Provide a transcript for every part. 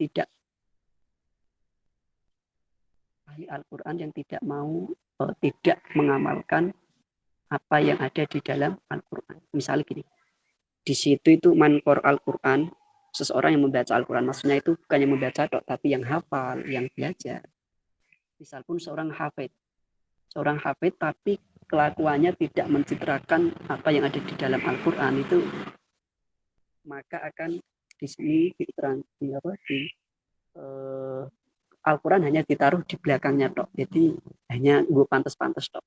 tidak ahli Al-Quran yang tidak mau tidak mengamalkan apa yang ada di dalam Al-Quran. Misalnya gini, di situ itu manqor Al-Quran, seseorang yang membaca Al-Quran, maksudnya itu bukan yang membaca dok, tapi yang hafal, yang belajar. Misal pun seorang hafid tapi kelakuannya tidak mencitrakan apa yang ada di dalam Al-Quran itu, maka akan di sini Al-Quran hanya ditaruh di belakangnya tok, jadi hanya gue pantas-pantas tok,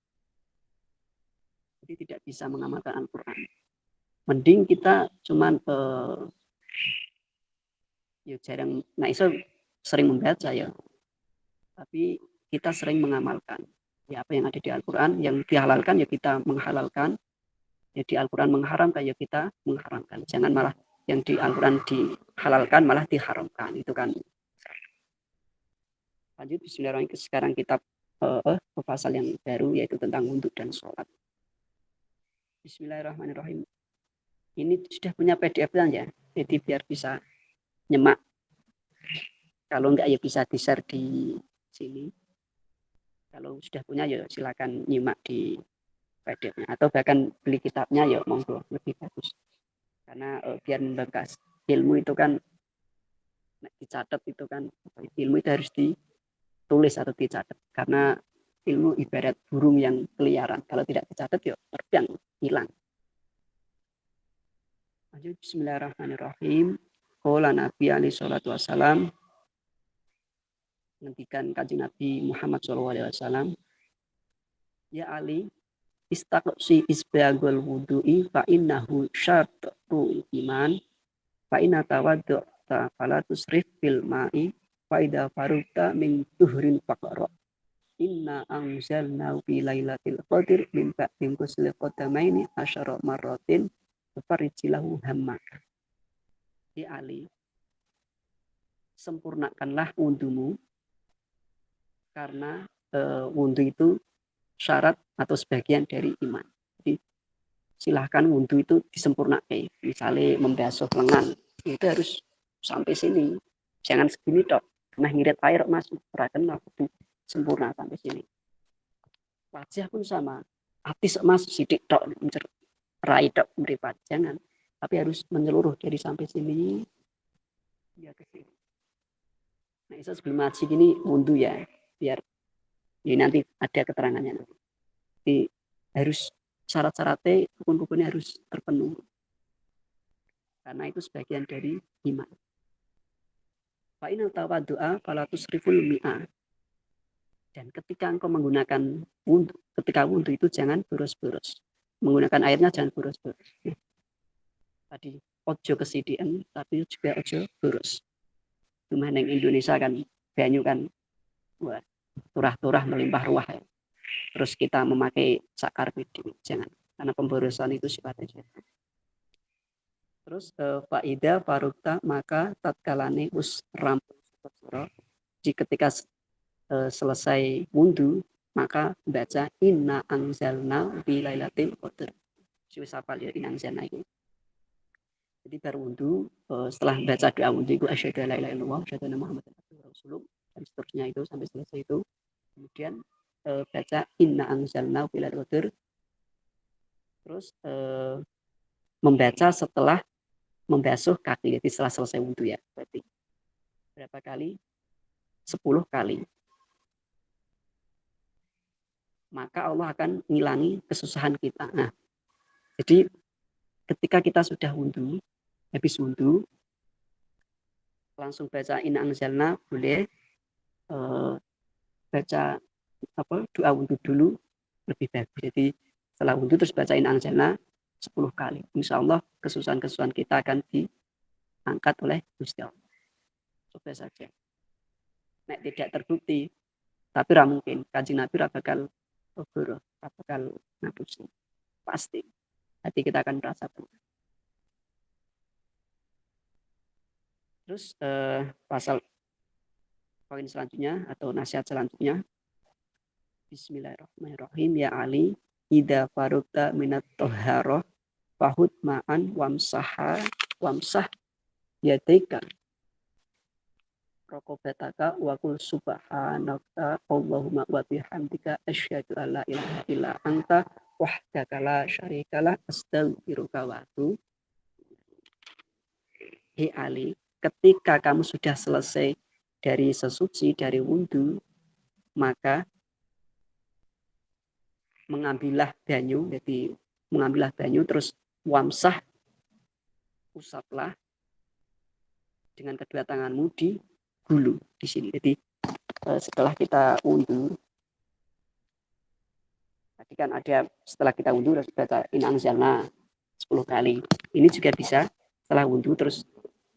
jadi tidak bisa mengamalkan Al-Quran. Mending kita cuman ya jarang, nah iso sering membaca ya, tapi kita sering mengamalkan ya apa yang ada di Al-Quran. Yang dihalalkan ya kita menghalalkan, ya di Al-Quran mengharamkan ya kita mengharamkan. Jangan malah yang di Al-Quran dihalalkan malah diharamkan, itu kan. Lanjut, bismillahirrahmanirrahim. Sekarang kita pasal yang baru, yaitu tentang wudhu dan sholat. Bismillahirrahmanirrahim. Ini sudah punya PDF-nya ya, jadi biar bisa nyemak. Kalau enggak ya bisa di-share di sini. Kalau sudah punya ya silakan nyimak di PDF-nya, atau bahkan beli kitabnya ya monggo, lebih bagus. Karena biar membekas ilmu itu kan dicatat, itu kan ilmu itu harus ditulis atau dicatat, karena ilmu ibarat burung yang keliaran, kalau tidak dicatat ya terbang, hilang. Lanjut, bismillahirrahmanirrahim. Qala Nabi alaihi salatu wassalam, ngendikan kanjeng Nabi Muhammad SAW, ya Ali, istaqsi isbagul wudu'i fa innahu syartul iman fa inna tawaddu'ta fala tusrif fil ma'i fa idza farugta min tuhrin faqra inna anzalnahu fi lailatul qadr min ba'di ghusli qadamaini asyara marratin farijilahu hammaka. Ya Ali, sempurnakanlah wudhumu, karena wudhu itu syarat atau sebagian dari iman. Jadi silahkan wudhu itu disempurnakan. Misalnya membasuh lengan, itu harus sampai sini, jangan segini dok, nah ngirit air masuk perakan aku sempurna sampai sini. Wajah pun sama, hati mas sidik dok, rai dok meripat, jangan, tapi harus menyeluruh dari sampai sini ya ke sini. Nah itu sebelum ngaji gini wudhu ya, biar ini nanti ada keterangannya nanti. Jadi harus syarat-syaratnya, rukun-rukunnya harus terpenuhi, karena itu sebagian dari iman. Fa'inal tawaddu'a fala tusriful mi'a. Dan ketika engkau menggunakan wudhu, ketika wudhu itu jangan boros-boros. Menggunakan airnya jangan boros-boros. Tadi ojo kesidian, tapi juga ojo boros. Cuma yang Indonesia kan banyu kan, wah, turah-turah melimpah ruah ya. Terus kita memakai sakar pidi, jangan, karena pemborosan itu sifatnya setan. Terus faida farukta, maka tatkalane us rampung ketika selesai wudhu, maka baca inna anzalna fi lailatul qadr. Wis hafal ya inna anzalna itu. Jadi baru wudhu, setelah baca doa wudhu itu asyhadu alla ilaha illallah, asyhadu anna muhammadan abduhu wa rasuluh, dan seterusnya itu sampai selesai itu. Kemudian baca inna anzalna fi lailatul qadr. Terus membaca setelah membasuh kaki, jadi setelah selesai wudhu ya. Berarti berapa kali? 10 kali. Maka Allah akan ngilangi kesusahan kita. Nah, jadi ketika kita sudah wudhu, habis wudhu, langsung baca inna anzalna, boleh baca doa wudhu dulu, lebih bagus. Jadi setelah wudhu terus baca inna anzalna 10 kali. Insya Allah kesusahan-kesusahan kita akan diangkat oleh Gusti Allah. Coba saja. Nek tidak terbukti, tapi mungkin kanjeng Nabi bakal bakal ngapusi, pasti hati kita akan merasa tenang. Terus pasal poin selanjutnya atau nasihat selanjutnya, bismillahirrahmanirrahim. Ya Ali, idza farugta minat toharoh fahud ma'an wamsah yadaika raqobataka wa qul subhanaka Allahumma wa bihamdika asyhadu an la ilaha illa anta wahdaka la syarikalah astaghfiruka wa atubu. Hei Ali, ketika kamu sudah selesai dari sesuci, dari wudhu, maka mengambillah banyu, jadi mengambillah banyu terus wamsah, usaplah dengan kedua tanganmu di hulu di sini. Jadi setelah kita wudhu, tadi kan ada setelah kita wudhu harus baca inna anzalna 10 kali. Ini juga bisa setelah wudhu terus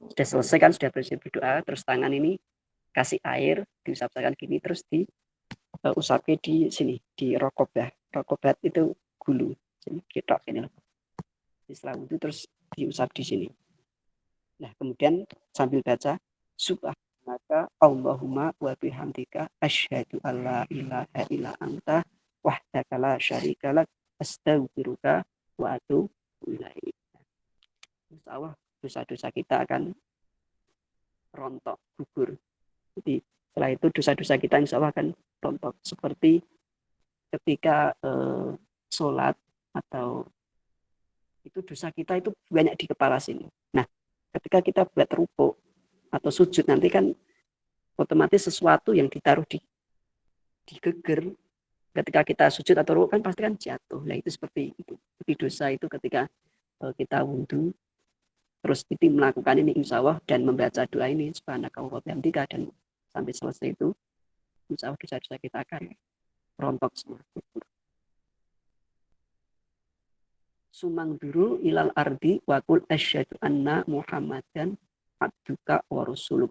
sudah selesai kan, sudah berdoa, terus tangan ini kasih air, diusapkan gini, terus diusapkan di sini, di rokobah. Rokobat itu gulu, jadi kita ini. Setelah wudhu terus diusap di sini. Nah, kemudian sambil baca subhanaka Allahumma wa bihamdika asyhadu an la ilaha illa anta wahdaka la syarika lak astaghfiruka wa atubu ilaik. Insyaallah dosa-dosa kita akan rontok, gugur. Jadi setelah itu dosa-dosa kita insya Allah akan rontok. Seperti ketika sholat atau itu dosa kita itu banyak di kepala sini. Nah, ketika kita buat rukuk atau sujud nanti kan otomatis sesuatu yang ditaruh di geger. Ketika kita sujud atau rukuk kan pasti kan jatuh. Nah, itu seperti itu. Jadi dosa itu ketika kita wudhu terus itu melakukan ini insya Allah dan membaca doa ini subhanaka wa bihamdika dan sampai selesai itu insya Allah dosa-dosa kita akan rontok semua. Sumang duru ilal ardi wa qul asyhadu anna muhammadan abduka wa rasuluk.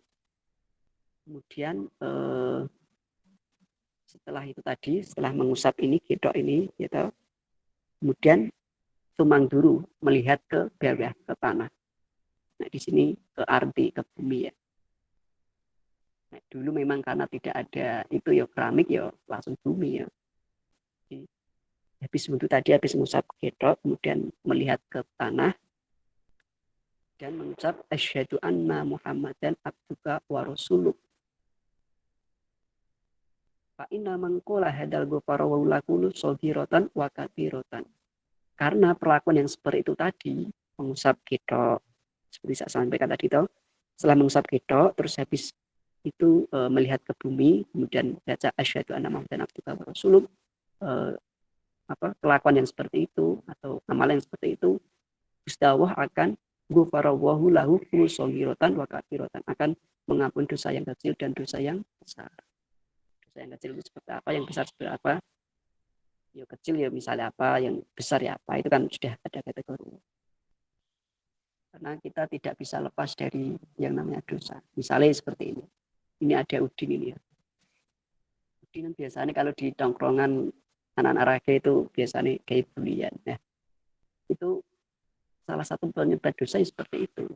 Kemudian setelah itu tadi, setelah mengusap ini, gedok ini gitu. Kemudian sumang duru melihat ke bawah, ke tanah. Nah, di sini ke ardi, ke bumi ya. Nah, dulu memang karena tidak ada itu ya keramik ya langsung bumi ya. Jadi, habis wudhu tadi, habis mengusap gedok, kemudian melihat ke tanah dan mengucap asyhadu anna muhammadan abduka wa rasuluk. Fa inna mangkola hadal gofara wa ulakulu sogirotan wa kabirotan. Karena perlakuan yang seperti itu tadi, mengusap gedok, seperti saya sampaikan tadi itu, setelah mengusap gedok, terus habis itu melihat ke bumi, kemudian baca asyhadu anna muhammadan abduka wa rasuluk, kelakuan yang seperti itu atau amalan yang seperti itu, Gusti Allah akan ghafarahu lahu sogirotan wa kabirotan, akan mengampuni dosa yang kecil dan dosa yang besar. Dosa yang kecil itu seperti apa, yang besar seperti apa? Yang kecil ya misalnya apa, yang besar ya apa, itu kan sudah ada kategori. Karena kita tidak bisa lepas dari yang namanya dosa. Misalnya seperti ini. Ini ada Udin ini ya. Udin biasanya kalau di tongkrongan anak-anak raga itu biasanya kayak bulian. Nah, itu salah satu penyebab dosa seperti itu.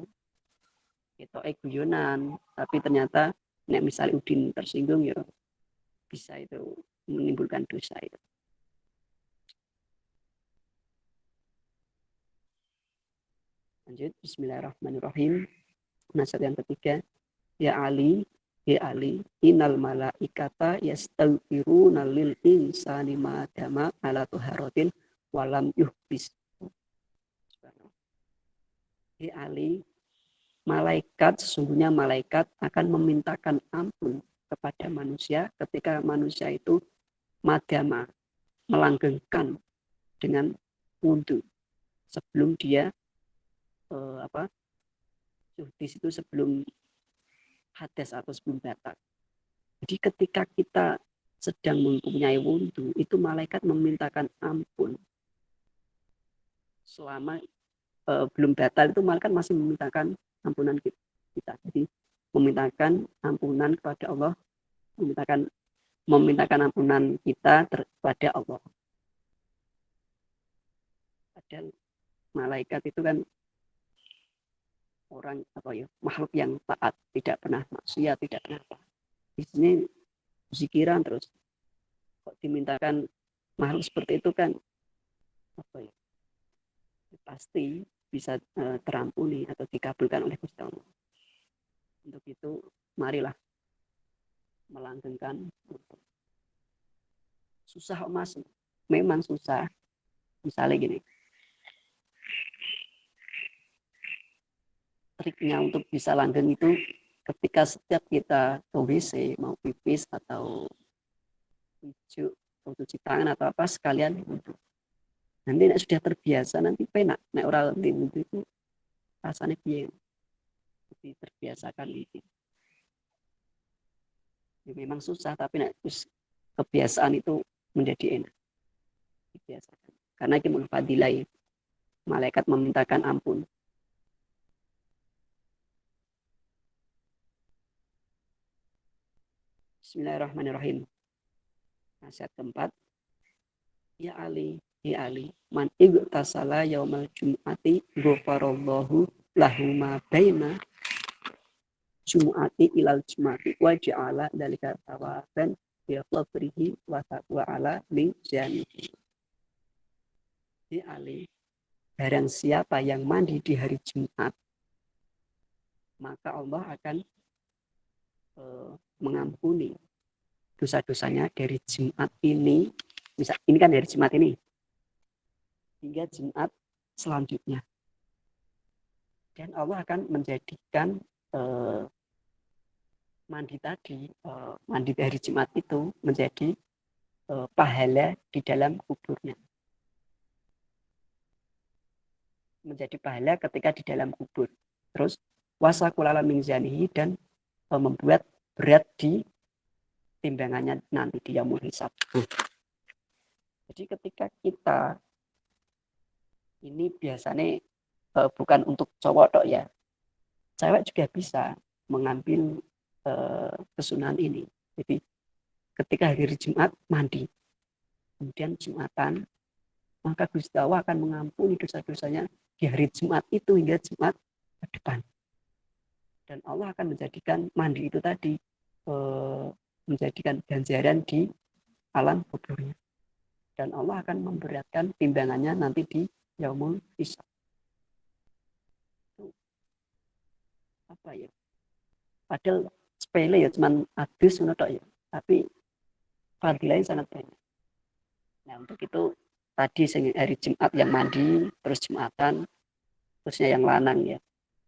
Itu guyonan, tapi ternyata nek misalnya Udin tersinggung ya bisa itu menimbulkan dosa itu. Lanjut, bismillahirrahmanirrahim. Nasihat yang ketiga, ya Ali, innal malaikata yastaghfiruna lil insani ma dama ala tuharatin walam yuhbis. Ya Ali, sesungguhnya malaikat akan memintakan ampun kepada manusia ketika manusia itu madama, melanggengkan dengan wudhu sebelum dia suhdis itu sebelum hadas atau sebelum batal. Jadi ketika kita sedang mempunyai wudhu, itu malaikat memintakan ampun. Selama belum batal itu malaikat masih memintakan ampunan kita. Jadi memintakan ampunan kepada Allah, memintakan ampunan kita kepada Allah. Padahal malaikat itu kan orang makhluk yang taat, tidak pernah maksiat, tidak pernah apa. Di sini zikiran terus kok dimintakan makhluk seperti itu kan pasti bisa terampuni atau dikabulkan oleh Gusti Allah. Untuk itu marilah langgengkan. Susah Mas, memang susah. Misalnya gini, triknya untuk bisa langgeng itu ketika setiap kita ke WC mau pipis atau hijau atau cuci tangan atau apa sekalian wudhu. Nanti nek sudah terbiasa nanti penak nek ora wudhu itu rasanya piye. Jadi terbiasakan itu. Ya, memang susah tapi nek kebiasaan itu menjadi enak. Dibiasakan. Karena itu menfadilai malaikat memintakan ampun. Bismillahirrahmanirrahim. Nasihat keempat, ya Ali, ya Ali, man igtasala yaumal jum'ati ghafarallahu lahu ma baina jum'ati ilal jum'ati wa ja'ala dalika tawaban bi qabrihi wa taqwa ala li janihi. Ya Ali, barang siapa yang mandi di hari Jumat, maka Allah akan mengampuni dosa-dosanya dari Jumat ini, misal ini kan dari Jumat ini hingga Jumat selanjutnya, dan Allah akan menjadikan mandi tadi mandi dari Jumat itu menjadi pahala di dalam kuburnya, menjadi pahala ketika di dalam kubur. Terus wasakulala min zanihi, dan membuat berat di timbangannya nanti di yaumul hisab. Jadi ketika kita ini biasanya bukan untuk cowok tok ya, cewek juga bisa mengambil kesunahan ini. Jadi ketika hari Jumat mandi, kemudian Jumatan, maka Gusti Allah akan mengampuni dosa-dosanya di hari Jumat itu hingga Jumat ke depan. Dan Allah akan menjadikan mandi itu tadi menjadikan ganjaran di alam kuburnya. Dan Allah akan memberatkan timbangannya nanti di yaumul hisab. Apa ya? Padahal sepele ya, cuman hadis ya. Tapi fadilahnya sangat banyak. Nah untuk itu tadi hari Jumat yang mandi, terus Jumatan, terusnya yang lanang ya,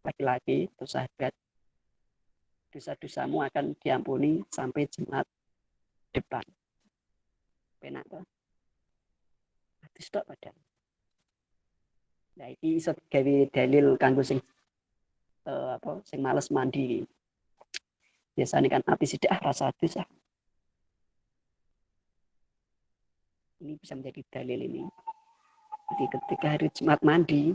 laki-laki, terus sahabat, dosa-dosamu akan diampuni sampai Jumat depan. Penak toh? Hadis tok padahal. Nah ini iso gawe dalil kanggo sing sing males mandi. Biasanya kan api sidik rasa hadis ah. Ini bisa menjadi dalil ini. Jadi ketika hari Jumat mandi,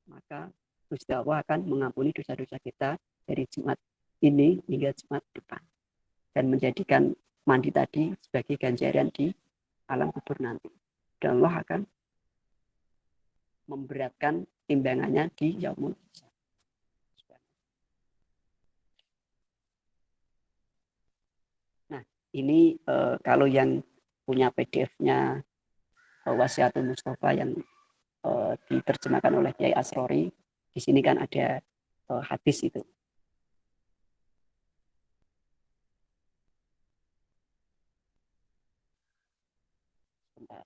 maka Gusti Allah akan mengampuni dosa-dosa kita dari Jumat ini hingga Jumat depan, dan menjadikan mandi tadi sebagai ganjaran di alam kubur nanti. Dan Allah akan memberatkan timbangannya di yaumul hisab. Nah, ini kalau yang punya PDF-nya Wasiatul Mustafa yang diterjemahkan oleh Kiai Asrori, di sini kan ada hadis itu. Bentar,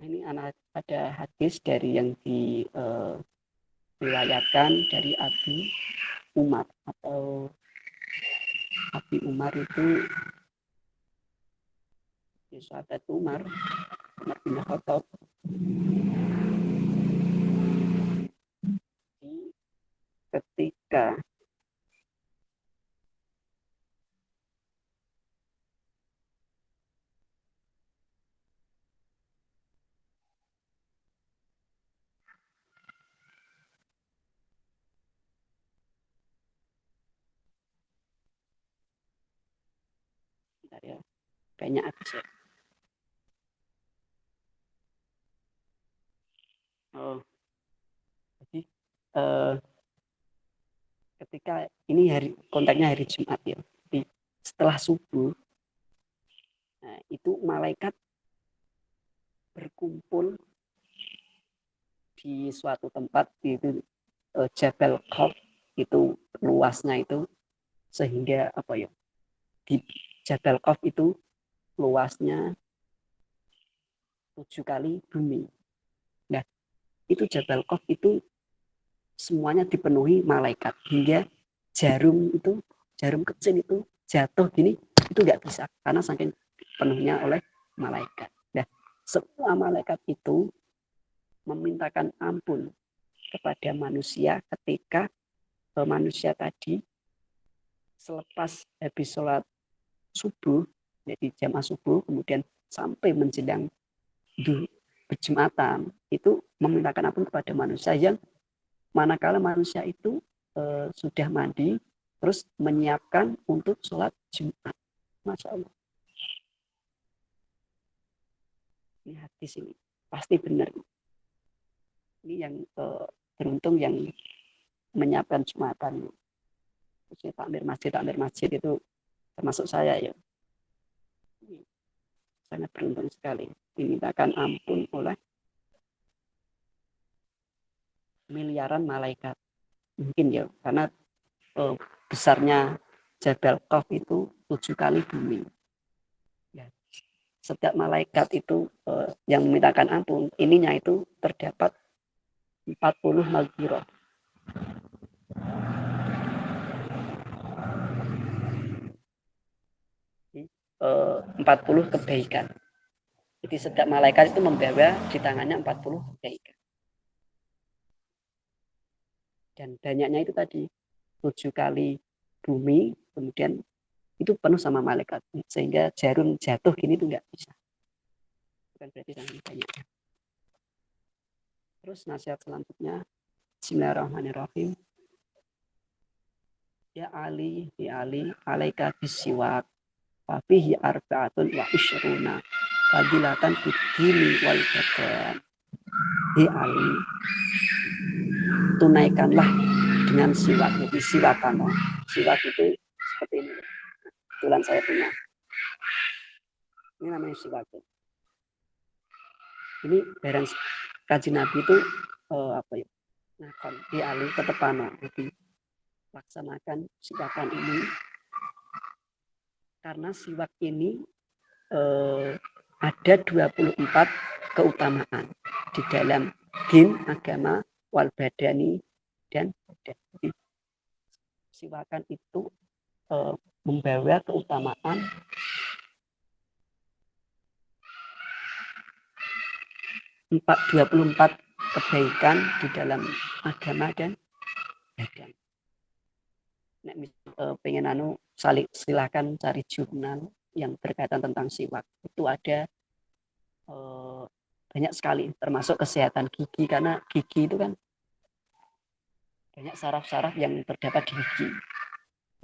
ini ada hadis dari yang diriwayatkan dari Abi Umar, atau Abi Umar itu sahabat Umar bin Khattab. Ketika banyak episode. Oh, jadi ketika ini konteksnya hari Jumat ya, jadi setelah subuh, nah, itu malaikat berkumpul di suatu tempat, itu Jabal Qaf, itu luasnya itu sehingga apa ya, di Jabal Qaf itu luasnya 7 kali bumi. Nah, itu Jabal Qaf itu semuanya dipenuhi malaikat, hingga jarum kecil itu jatuh gini itu nggak bisa karena saking penuhnya oleh malaikat. Nah, semua malaikat itu memintakan ampun kepada manusia ketika manusia tadi selepas habis sholat subuh, jadi jamaah subuh, kemudian sampai menjelang berjumatan, itu memintakan ampun kepada manusia yang manakala manusia itu sudah mandi, terus menyiapkan untuk sholat Jumat. Masya Allah. Ini hadis ini pasti benar. Ini yang beruntung yang menyiapkan Jumatan. Takmir masjid itu termasuk saya ya. Sangat beruntung sekali dimintakan ampun oleh miliaran malaikat. Mungkin ya, karena besarnya Jabal Qaf itu 7 kali bumi. Ya, setiap malaikat itu yang memintakan ampun, ininya itu terdapat 40 maghfirah. 40 kebaikan. Jadi setiap malaikat itu membawa di tangannya 40 kebaikan. Dan banyaknya itu tadi 7 kali bumi, kemudian itu penuh sama malaikat, sehingga jarum jatuh gini tuh nggak bisa. Bukan berarti sangat banyak. Terus nasihat selanjutnya, Bismillahirrahmanirrahim. Ya Ali, alaika bisiwak, fafihi arba'atun wa isyruna fadilatan bidini wal badan. Ya Ali, tunaikanlah dengan siwak. Jadi siwakan, siwak itu seperti ini. Kebetulan saya punya. Ini namanya siwak. Ini barang kaji Nabi itu apa ya? Nah, kalau di Ali ketepana, jadi laksanakan siwakan ini karena siwak ini ada 24 keutamaan di dalam din, agama, wal badani, dan badan. Jadi, siwakan itu membawa keutamaan 24 kebaikan di dalam agama dan badan. Pengen silakan cari jurnal yang berkaitan tentang siwak. Itu ada banyak sekali, termasuk kesehatan gigi, karena gigi itu kan banyak saraf-saraf yang terdapat di gigi.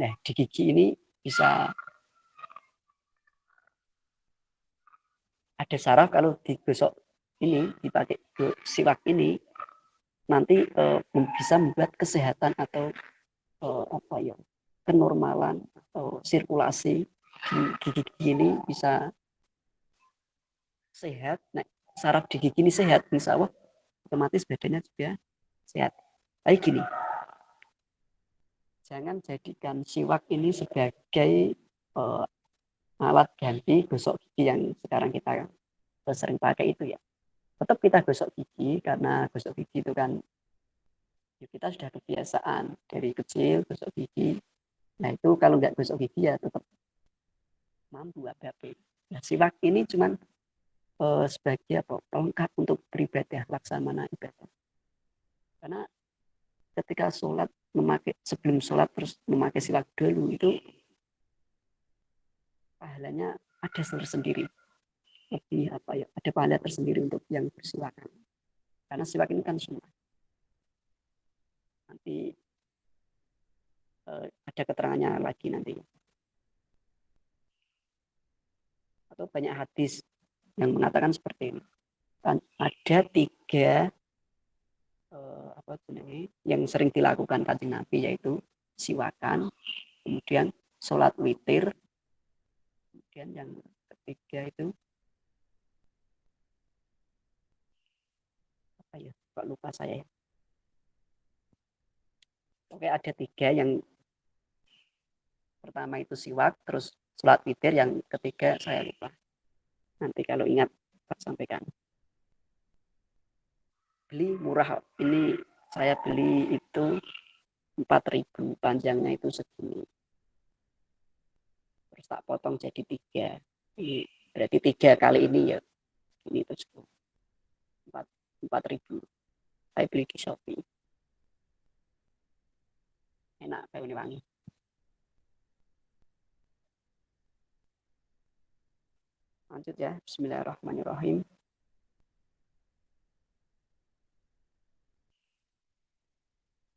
Nah, di gigi ini bisa ada saraf, kalau digosok ini, dipakai siwak ini, nanti bisa membuat kesehatan atau apa ya, kenormalan atau sirkulasi di gigi ini bisa sehat. Nah, saraf di gigi ini sehat, insya Allah otomatis badannya juga sehat. Kayak gini, jangan jadikan siwak ini sebagai alat ganti gosok gigi yang sekarang kita sering pakai itu ya. Tetap kita gosok gigi, karena gosok gigi itu kan ya kita sudah kebiasaan dari kecil gosok gigi. Nah, itu kalau nggak gosok gigi ya tetap mampu apa-apa. Nah, siwak ini cuman sebagai apa, pelengkap untuk beribadah, laksamana ibadah. Karena ketika sholat, sebelum sholat terus memakai siwak dulu, itu pahalanya ada tersendiri. Lebih apa ya, ada pahala tersendiri untuk yang bersiwakan. Karena siwak ini kan sunnah. Nanti ada keterangannya lagi nanti. atau banyak hadis yang mengatakan seperti ini. Dan ada 3 yang sering dilakukan Kanjeng Nabi, yaitu siwakan, kemudian sholat witir, kemudian yang ketiga itu apa ya, kok lupa saya ya. Oke, ada 3 yang pertama itu siwak, terus sholat witir, yang ketiga saya lupa. Nanti kalau ingat tak sampaikan. Beli murah, ini saya beli itu 4.000, panjangnya itu segini, terus tak potong jadi 3. Ini berarti 3 kali ini ya, ini itu 4.000. Saya beli di Shopee, enak, baunya wangi. Lanjut ya, bismillahirrahmanirrahim.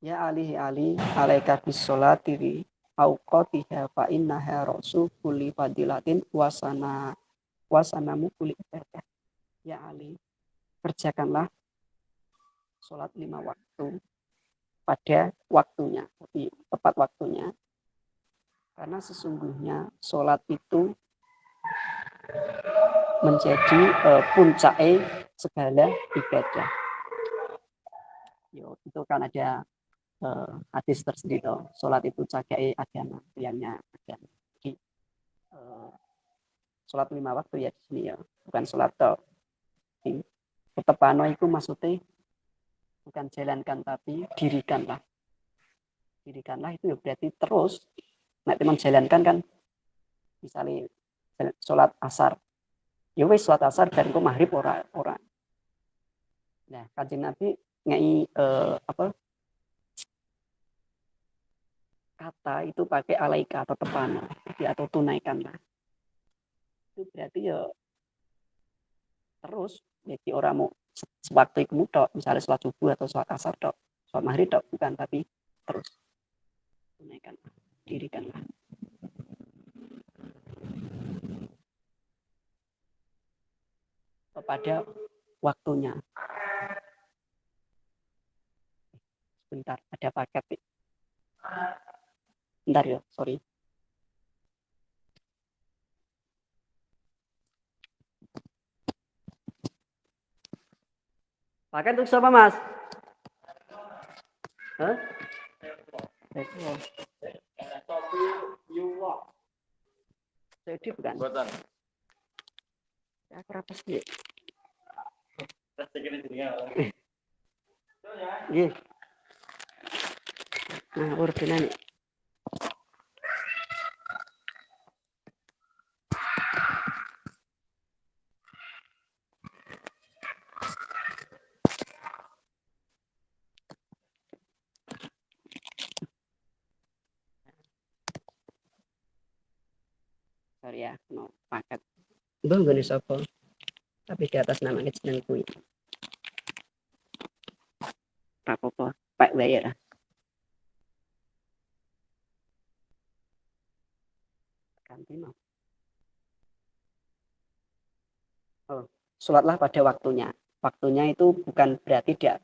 Ya Ali alaika bisolati fi auqatiha fa innaha rasul kulli fadilatin wasanamu kulli ibadah. Ya Ali, kerjakanlah sholat 5 waktu pada waktunya, tapi tepat waktunya, karena sesungguhnya sholat itu menjadi puncak segala ibadah. Yo, itu kan ada hadis tersendiri toh, sholat itu cagai agama, tiangnya agama. Jadi sholat 5 waktu ya di sini ya, bukan sholat toh. Ketepano itu maksudnya bukan jalankan, tapi dirikanlah. Dirikanlah itu ya berarti terus. Nah, teman jalankan kan, misalnya sholat asar, ya wes sholat asar dan kok maghrib ora. Nah, Kanjeng Nabi ngai kata itu pakai alaika atau tepana, atau tunaikanlah. Itu berarti ya terus, jadi orang mau sewaktu itu tok, misalnya sholat subuh atau sholat asar tok, sholat maghrib tok, bukan, tapi terus tunaikan, dirikanlah pada waktunya. Bentar, ada paket. Bentar ya, sorry. Paket untuk siapa, Mas? Hah? Jadi bukan? Buatan. Ya, kenapa sih? Iya. Nah, ordenan. Sorry ya, no paket. Itu nggak sopo, tapi di atas nama jeneng kuwi. Apa-apa, Pak bayar. Ganti no. Oh, sholatlah pada waktunya. Waktunya itu bukan berarti dia,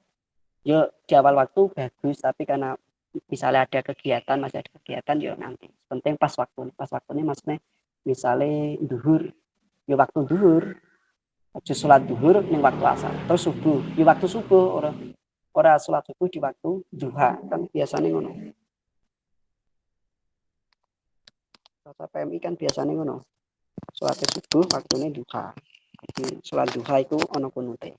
yo di awal waktu bagus, tapi karena misalnya ada kegiatan, masih ada kegiatan, yo nanti. Penting pas waktunya maksudnya misalnya duhur, yo waktu duhur, aja sholat duhur ning waktu asar, terus subuh, di waktu subuh, ora sholat subuh di waktu duha, kan biasanya ngono. Kata PMI kan biasanya ngono. Sholat subuh waktunya duha. Jadi sholat duha itu ono kunute.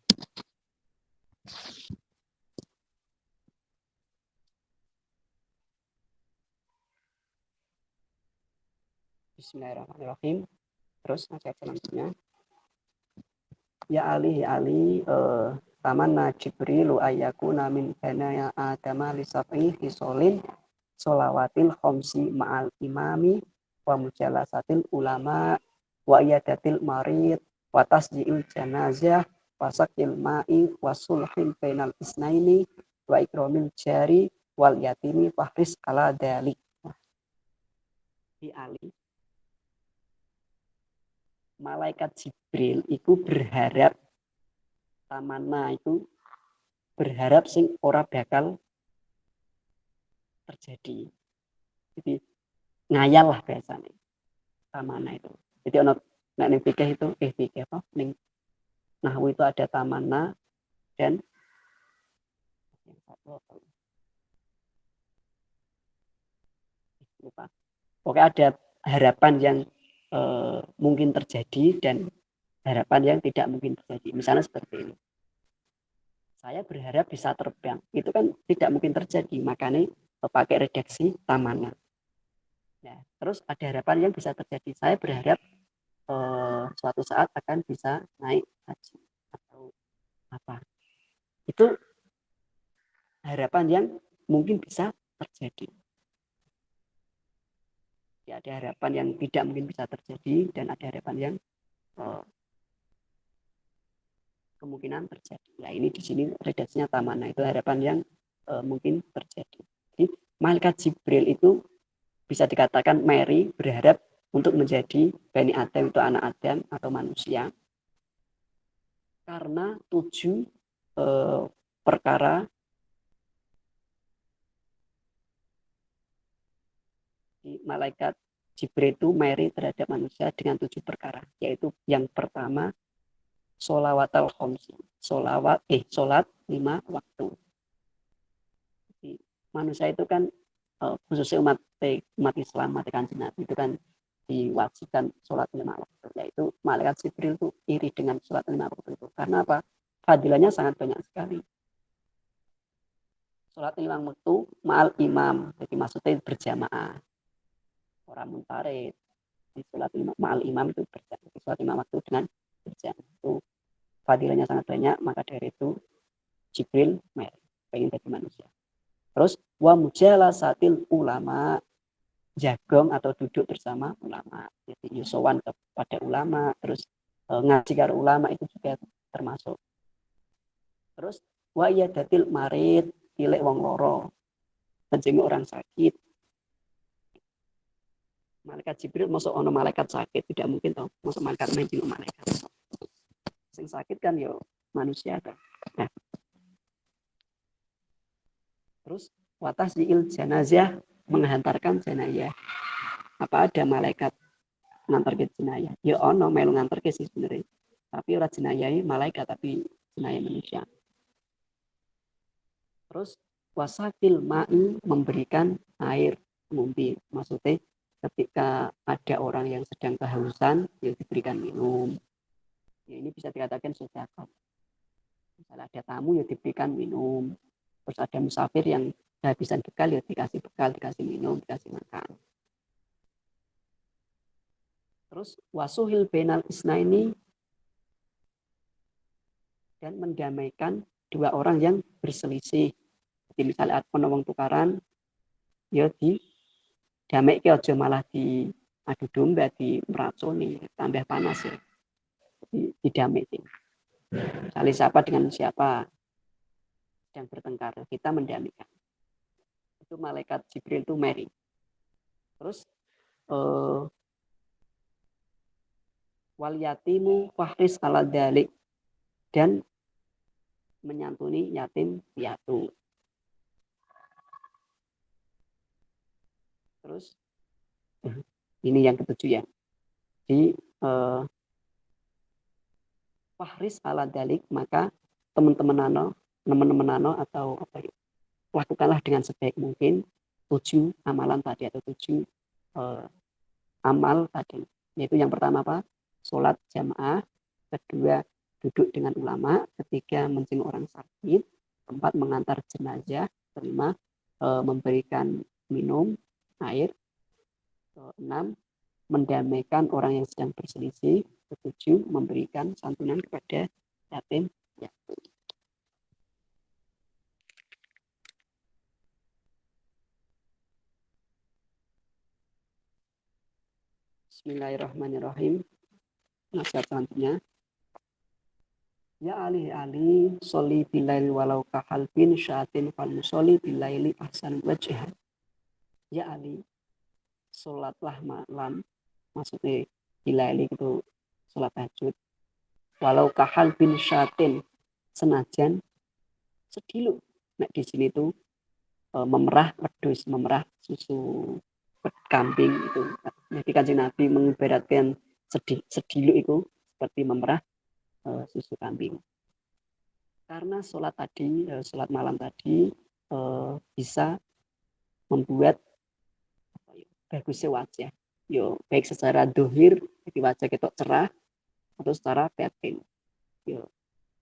Bismillahirrahmanirrahim. Terus ayat selanjutnya. Ya Ali, tamanna Jibrilu ayyakuna min banaya Adama lisaf'i hisolin sholawatil khomsi ma'al imami wa mujalasatil ulama wa iyadatil marid wa tasji'il janazah wa sakil ma'i wa sulhin bainal isnaini wa ikramil jari wal yatimi fahris ala dalik. Di Ali, malaikat Jibril itu berharap tamanna itu berharap sing ora bakal terjadi. Jadi ngayal lah biasanya tamanna itu. Jadi ono nek ning fikih itu fikih apa ning nahwu itu ada tamanna dan lupa. Oke, ada harapan yang mungkin terjadi dan harapan yang tidak mungkin terjadi. Misalnya seperti ini. Saya berharap bisa terbang. Itu kan tidak mungkin terjadi. Makanya pakai redaksi tamanna. Ya, terus ada harapan yang bisa terjadi. Saya berharap suatu saat akan bisa naik haji atau apa. Itu harapan yang mungkin bisa terjadi. Ya, ada harapan yang tidak mungkin bisa terjadi dan ada harapan yang kemungkinan terjadi. Ya, ini di sini redaksinya tamanna itu harapan yang mungkin terjadi. Jadi malaikat Jibril itu bisa dikatakan Mary berharap untuk menjadi Bani Adam itu anak Adam atau manusia karena 7 perkara di malaikat Jibril itu Mary terhadap manusia dengan 7 perkara, yaitu yang pertama sholawatal khomsi, sholat 5 waktu. Jadi, manusia itu kan khususnya umat Islam, umat Kanjeng Nabi itu kan diwajibkan sholat 5 waktu, yaitu malaikat Jibril itu iri dengan sholat 5 waktu itu. Karena apa? Fadilahnya sangat banyak sekali. Sholat 5 waktu ma'al imam, jadi maksudnya berjamaah. Orang munfarid. Di sholat ma'al imam itu berjamaah. Sholat 5 waktu dengan berjamaah itu fadilahnya sangat banyak, maka dari itu Jibril pengen jadi manusia. Terus wa mujalasatil ulama, jagong atau duduk bersama ulama, jadi yusowan kepada ulama, terus ngaji karo ulama itu juga termasuk. Terus wa iyadatil marid, pilih wong loro, menjenguk orang sakit. Malaikat Jibril masuk ono malaikat sakit, tidak mungkin toh masuk malaikat menjenguk malaikat. Sing sakit kan yo manusia kan. Nah. Terus watasjil jenazah, menghantarkan jenazah. Apa ada malaikat ngantar ke jenazah? Ya ono melu ngantar ke sih sebenarnya. Tapi ora jenazah malaikat tapi jenazah manusia. Terus wasakil ma'i, memberikan air ngombe. Maksudnya ketika ada orang yang sedang kehausan, ya diberikan minum. Ya, ini bisa dikatakan sedekah. Misalnya ada tamu ya diberikan minum. Terus ada musafir yang kehabisan bekal ya dikasih bekal, dikasih minum, dikasih makan. Terus wasuhil benal isnaini, dan mendamaikan 2 orang yang berselisih. Jadi misalnya ada wong tukaran, ya damai ke aja malah di adu domba, di meracuni, tambah panas ya. Didamai. Misalnya siapa dengan siapa sedang bertengkar, kita mendamaikan. Itu malaikat Jibril itu Mary. Terus wal yatimu fahris ala dalik, dan menyantuni yatim piatu. Terus ini yang ketujuh ya. Di fahris ala dalik, maka teman-teman nano atau apa ya, lakukanlah dengan sebaik mungkin 7 amalan tadi atau 7 amal tadi. Yaitu yang pertama apa? Sholat jamaah, kedua duduk dengan ulama, ketiga menjenguk orang sakit, keempat mengantar jenazah, kelima memberikan minum air, keenam mendamaikan orang yang sedang berselisih, ketujuh memberikan santunan kepada yatim piatu. Bismillahirrahmanirrahim. Nasihat selanjutnya. Ya ali sholli bilaili walau kahal bin syaatin fal musolli bilaili ahsan wajah. Ya Ali, sholatlah malam, maksudnya bilaili itu sholat tahajud. Walau kahal bin syatin, senajan sediluk. Nah, di sini tuh memerah wedhus, memerah susu kambing itu. Jadi Kanjeng Nabi mengibaratkan sediluk itu seperti memerah susu kambing. Karena sholat tadi, sholat malam tadi bisa membuat bagusnya wajah. Yo, baik secara dohir, jadi wajah kita cerah, atau secara batin. Yo,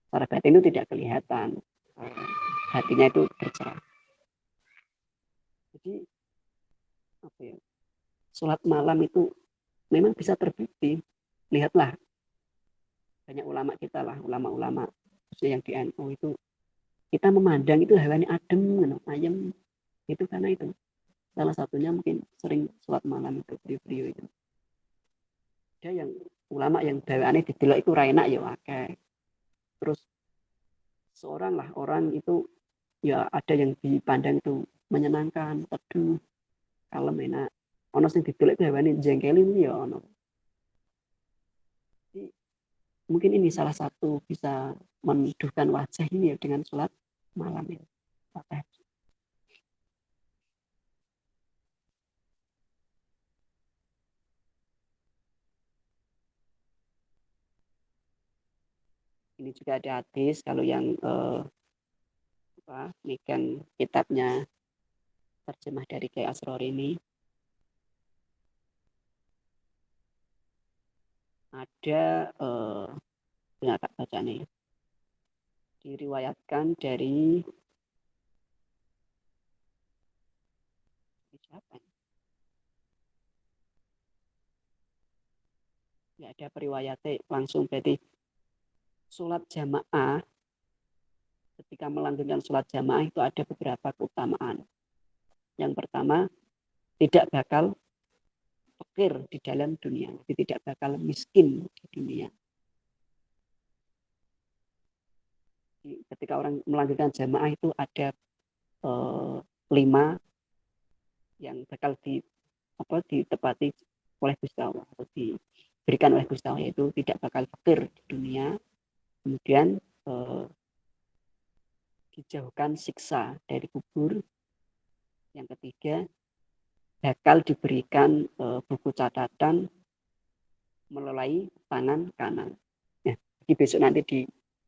secara batin itu tidak kelihatan, hatinya itu bercerah. Jadi apa ya? Sholat malam itu memang bisa terbukti. Lihatlah banyak ulama kita lah, ulama-ulama yang di NU itu, kita memandang itu hewannya adem, ayam, itu karena itu. Salah satunya mungkin sering sholat malam itu, beliau itu. Ada yang ulama yang dawaannya didelok itu enak ya akeh. Terus seorang lah orang itu ya ada yang dipandang itu menyenangkan, teduh, kalem, enak. Ono sing didelok itu hewane jengkelin ya ono. Jadi, mungkin ini salah satu bisa meneduhkan wajah ini ya dengan sholat malam ya. Ini juga ada hadis kalau yang megang kitabnya terjemah dari Kiai Asror ini, ada nggak tak baca nih, diriwayatkan dari siapa? Nggak ada periwayatnya langsung, berarti sholat jamaah, ketika melanjutkan sholat jamaah itu ada beberapa keutamaan. Yang pertama, tidak bakal fakir di dalam dunia, jadi tidak bakal miskin di dunia. Ketika orang melanjutkan jamaah itu ada 5 yang bakal ditepati oleh Gusti Allah atau diberikan oleh Gusti Allah, yaitu tidak bakal fakir di dunia, kemudian dijauhkan siksa dari kubur, yang ketiga bakal diberikan buku catatan melalui tangan kanan. Nah, jadi besok nanti di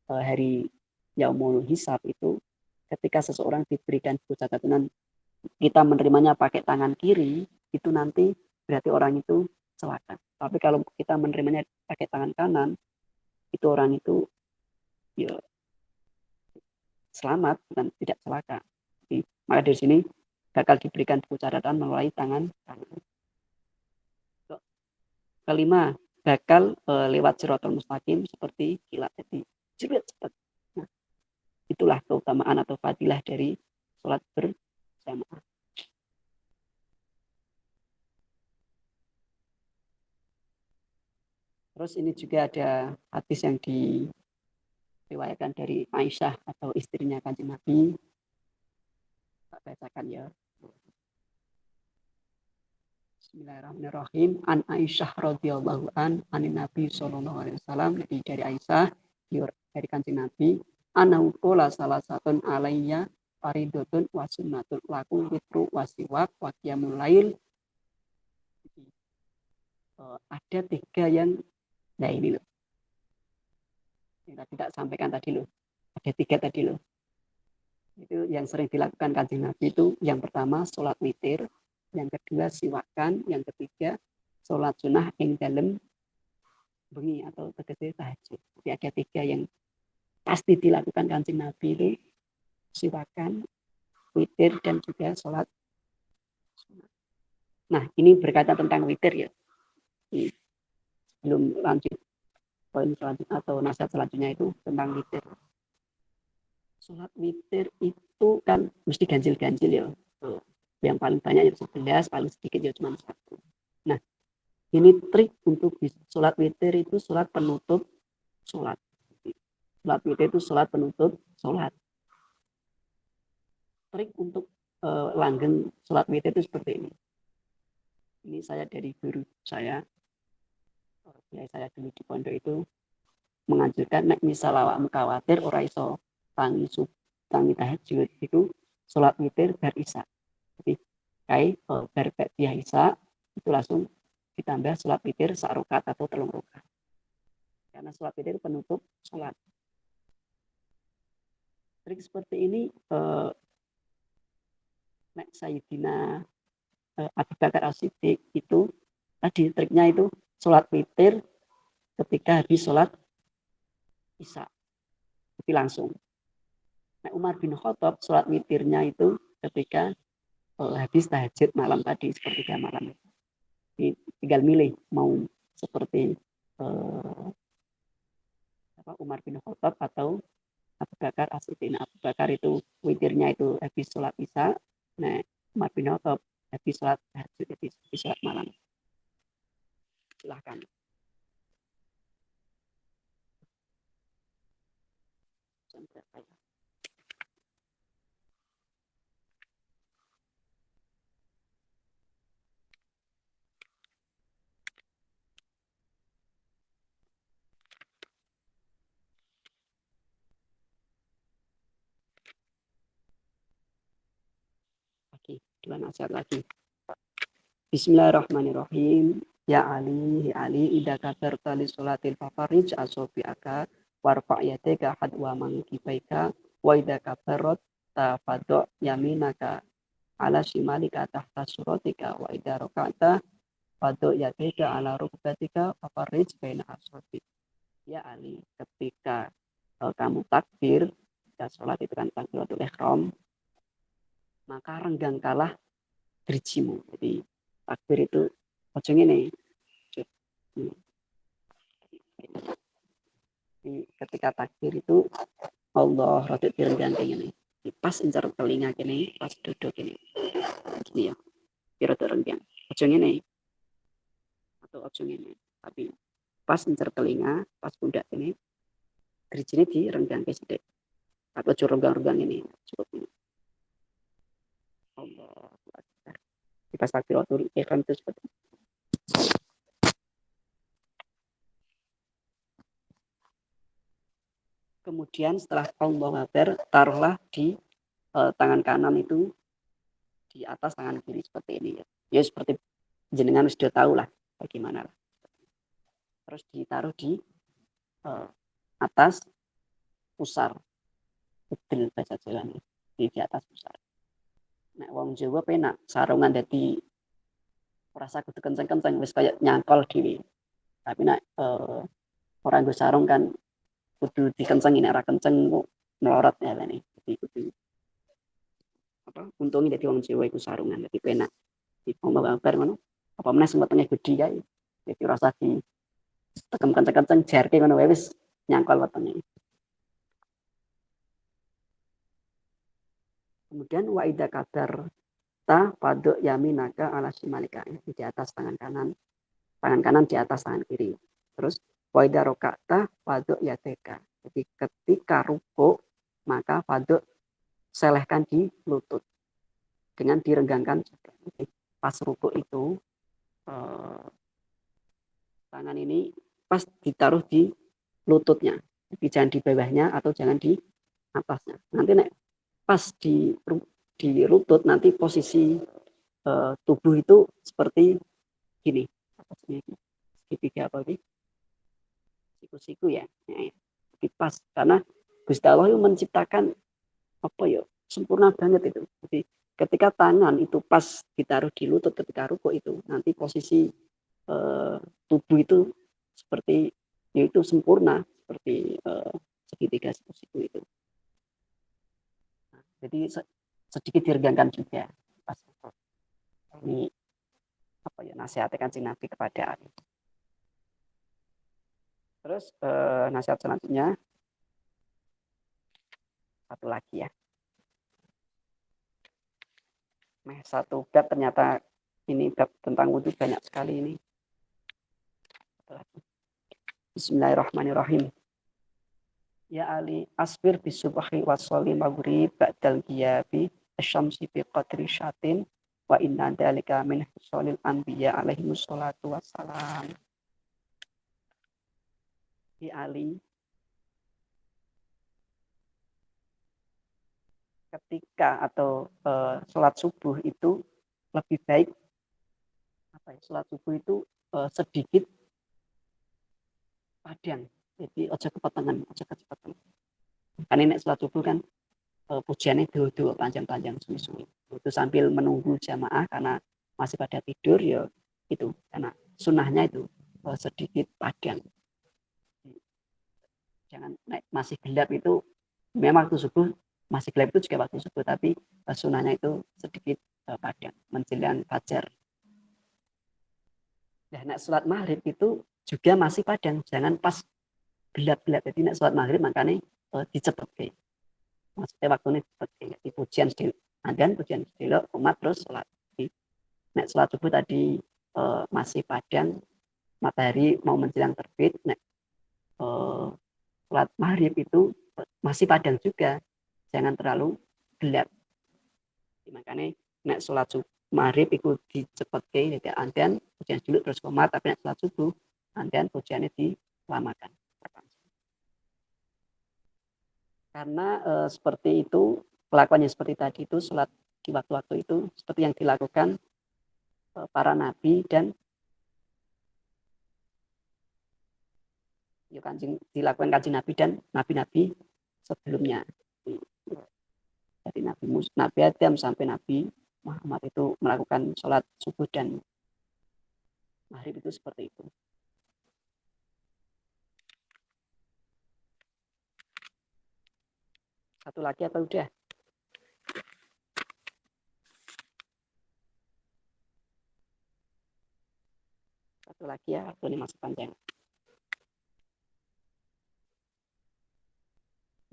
hari Yaumul Hisab itu, ketika seseorang diberikan buku catatan, kita menerimanya pakai tangan kiri, itu nanti berarti orang itu celaka. Tapi kalau kita menerimanya pakai tangan kanan, itu orang itu ya selamat dan tidak celaka. Jadi, maka dari sini bakal diberikan buku catatan melalui tangan kanan. Kelima, bakal lewat siratal mustaqim seperti kilat, jadi cepat. Nah, itulah keutamaan atau fadilah dari sholat berjamaah. Terus ini juga ada hadis yang diriwayatkan dari Aisyah atau istrinya Kanjeng Nabi. Tak bacakan ya. Bismillahirrahmanirrahim. An Aisyah radhiyallahu anin Nabi sallallahu alaihi wasallam, jadi dari Aisyah dari Kanjeng Nabi, anau qala salah satun alayya faridotun wa sunnatun lakum witru wasiwak wa qiyamul lail. Ada 3 yang, nah ini loh, yang tidak sampaikan tadi loh, ada 3 tadi loh. Itu yang sering dilakukan Kanjeng Nabi itu, yang pertama sholat witir, yang kedua siwakan, yang ketiga sholat sunnah ing dalem bengi atau tegese tahajud. Jadi ada 3 yang pasti dilakukan Kanjeng Nabi itu, siwakan, witir, dan juga sholat sunnah. Nah, ini berkaitan tentang witir ya. Belum lanjut poin selanjutnya atau nasihat selanjutnya itu tentang witir. Sholat witir itu kan mesti ganjil-ganjil ya. Yang paling banyak ya 11, paling sedikit ya cuma 1. Nah, ini trik untuk sholat witir itu sholat penutup sholat. Sholat witir itu sholat penutup sholat. Trik untuk langgeng sholat witir itu seperti ini. Ini saya dari guru saya. Ya, saya dulu di pondok itu mengajarkan nek misal awakmu khawatir ora iso tangi tahajud itu sholat witir bar isya. Jadi bar ba'diyah isya itu langsung ditambah sholat witir sak rakaat atau telung rakaat. Karena sholat witir penutup sholat. Trik seperti ini nek Sayyidina Abu Bakar As-Siddiq itu tadi triknya itu sholat witir ketika habis sholat isya. Jadi langsung. Nah, Umar bin Khattab sholat witirnya itu ketika habis tahajud malam tadi sepertiga malam. Jadi, tinggal milih mau seperti Umar bin Khattab atau Abu Bakar As-Siddiq. Abu Bakar itu witirnya itu habis sholat isya. Nah, Umar bin Khattab habis sholat tahajud, habis sholat malam. Silahkan. Lagi, dua nasihat lagi. Bismillahirrahmanirrahim. Ya Ali, ya Ali, idza kabarta li sholatil fafarij asofi'aka warfa' yadaka hadwa mankibaika wa idza kabarat tafadhu yaminaka ala shimalika tahta suratika wa idza raka'ta fadhu yadaka ala rukbatika fafarij baina asofi. Ya Ali, ketika kamu takbir dan sholat itu kan takbiratul ihram, maka renggangkanlah dirijimu. Jadi takbir itu ojo ngene. Ketika takbir itu Allah rada direnggang ini. Pas incar telinga kene, pas duduk ini. Gini ya. Kira renggang. Ojo ngene. Atau ojo ngene. Tapi pas incar telinga, pas pundak ini, dirijine direnggang sithik. Atau ojo renggang-renggang ini. Cukup ini. Allah Akbar. Pas takbiratul ihram itu seperti itu. Kemudian setelah Allah Akbar, taruhlah di tangan kanan itu di atas tangan kiri seperti ini ya. Ya seperti jenengan sudah tahu lah bagaimana. Terus ditaruh di atas pusar. Betul bahasa Jawa di atas pusar. Nek wong Jawa penak sarungan dadi rasa kudu kenceng-kenceng wis kayak nyangkol dhewe. Tapi nek orang nggo sarung kan kudu dikencengin, nek ora kenceng kok melorot ya ini. Jadi kudu untungnya jadi wong Jawa iku sarungan dadi penak. Di Allahu Akbar ngono. Apa meneh sing wetenge gedhi kae. Jadi rasa di tekem kenceng-kenceng jarke ngono wae wis nyangkol wetenge. Kemudian wa idza kadar ta fadhu yaminaka ala shimalika, di atas tangan kanan di atas tangan kiri. Terus wa idza raka'ta fadhu yadeka. Jadi ketika ruku maka fadhu selehkan di lutut dengan direnggangkan. Jadi pas ruku itu tangan ini pas ditaruh di lututnya. Jadi jangan di bawahnya atau jangan di atasnya. Nanti nek pas di lutut nanti posisi tubuh itu seperti gini. Segitiga apa ini? Siku-siku ya. Jadi pas karena Gusti Allah itu menciptakan apa ya? Sempurna banget itu. Jadi ketika tangan itu pas ditaruh di lutut ketika ruku itu nanti posisi tubuh itu seperti yaitu sempurna seperti segitiga siku-siku itu. Nah, jadi sedikit diregangkan juga pas ini apa ya nasihatnya Kanjeng Nabi kepada Ali. Terus nasihat selanjutnya satu lagi ya. Satu bab ternyata ini bab tentang wudhu banyak sekali ini. Bismillahirrahmanirrahim. Ya Ali, asbir bisubhi wa sholli maghrib ba'dal ghiyabi asyamsi bi qadri syatin wa inna dzalika min husulil anbiya alaihi wassalatu wassalam. Ali, ketika atau sholat subuh itu lebih baik sholat subuh itu sedikit padang, jadi ojo kepetengan, ojo kecepatan. Kan ini sholat subuh kan pujiannya dua panjang-panjang suwi-suwi itu sambil menunggu jamaah karena masih pada tidur ya itu karena sunnahnya itu sedikit padang. Jangan masih gelap itu memang waktu subuh masih gelap itu juga waktu subuh tapi sunnahnya itu sedikit padang menjelang fajar. Nah, sholat maghrib itu juga masih padang, jangan pas gelap-gelap. Jadi nak sholat maghrib makanya dicepet. Maksudnya waktunya cepet. Jadi pujian sedilok, adan pujian sedilok, umat terus sholat. Jadi nak sholat subuh tadi masih padang, matahari mau menjelang terbit. Nak sholat maghrib itu masih padang juga, jangan terlalu gelap. Jadi, makanya nak sholat subuh maghrib itu dicepetke, jadi antian pujian dulu terus komat, tapi nak sholat subuh antian pujiannya dilamakan. Karena seperti itu kelakuannya seperti tadi itu sholat di waktu-waktu itu seperti yang dilakukan para nabi dan dilakukan kanjeng nabi dan nabi-nabi sebelumnya. Dari Nabi Adam sampai Nabi Muhammad itu melakukan sholat subuh dan maghrib itu seperti itu. Satu lagi apa udah? Satu lagi ya, waktu ini masih panjang.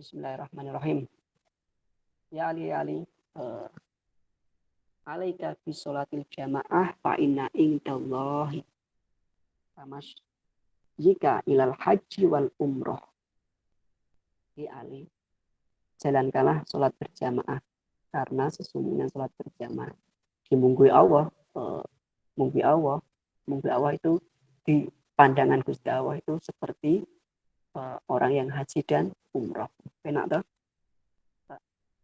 Bismillahirrahmanirrahim. Ya Ali, alaika bi sholatil jamaah fa inna indallahi tamas jika ilal haji wal umroh. Ya Ali, jalankanlah sholat berjamaah karena sesungguhnya sholat berjamaah dimunggui Allah, munggui Allah itu di pandangan Gusti Allah itu seperti orang yang haji dan umroh. Enak toh?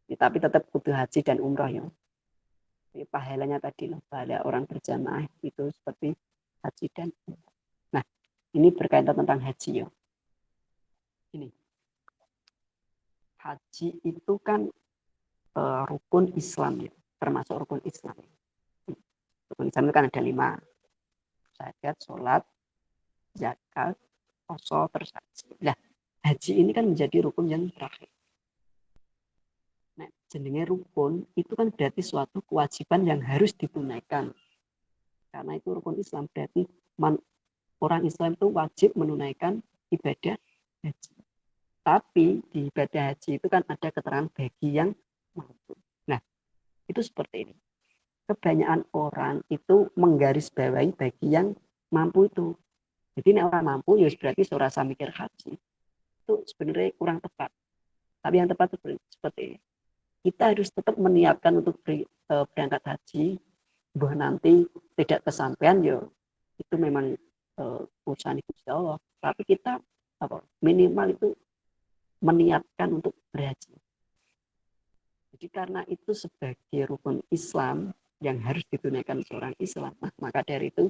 Tapi tetap butuh haji dan umroh ya. Jadi pahalanya tadi loh, pahala orang berjamaah itu seperti haji dan umroh. Nah, ini berkaitan tentang haji ya. Ini haji itu kan rukun Islam ya, termasuk rukun Islam. Rukun Islam itu kan ada 5, syahadat, sholat, zakat, puasa, terus haji. Nah, haji ini kan menjadi rukun yang terakhir. Nah, jenenge rukun itu kan berarti suatu kewajiban yang harus ditunaikan. Karena itu rukun Islam berarti orang Islam itu wajib menunaikan ibadah haji. Tapi di ibadah haji itu kan ada keterangan bagi yang mampu. Nah, itu seperti ini. Kebanyakan orang itu menggarisbawahi bagi yang mampu itu. Jadi orang mampu ya berarti serasa mikir haji. Itu sebenarnya kurang tepat. Tapi yang tepat itu seperti ini. Kita harus tetap menyiapkan untuk berangkat haji. Bahwa nanti tidak kesampaian ya itu memang urusan Gusti Allah. Tapi kita minimal itu meniatkan untuk berhaji. Jadi karena itu sebagai rukun Islam yang harus ditunaikan seorang Islam, maka dari itu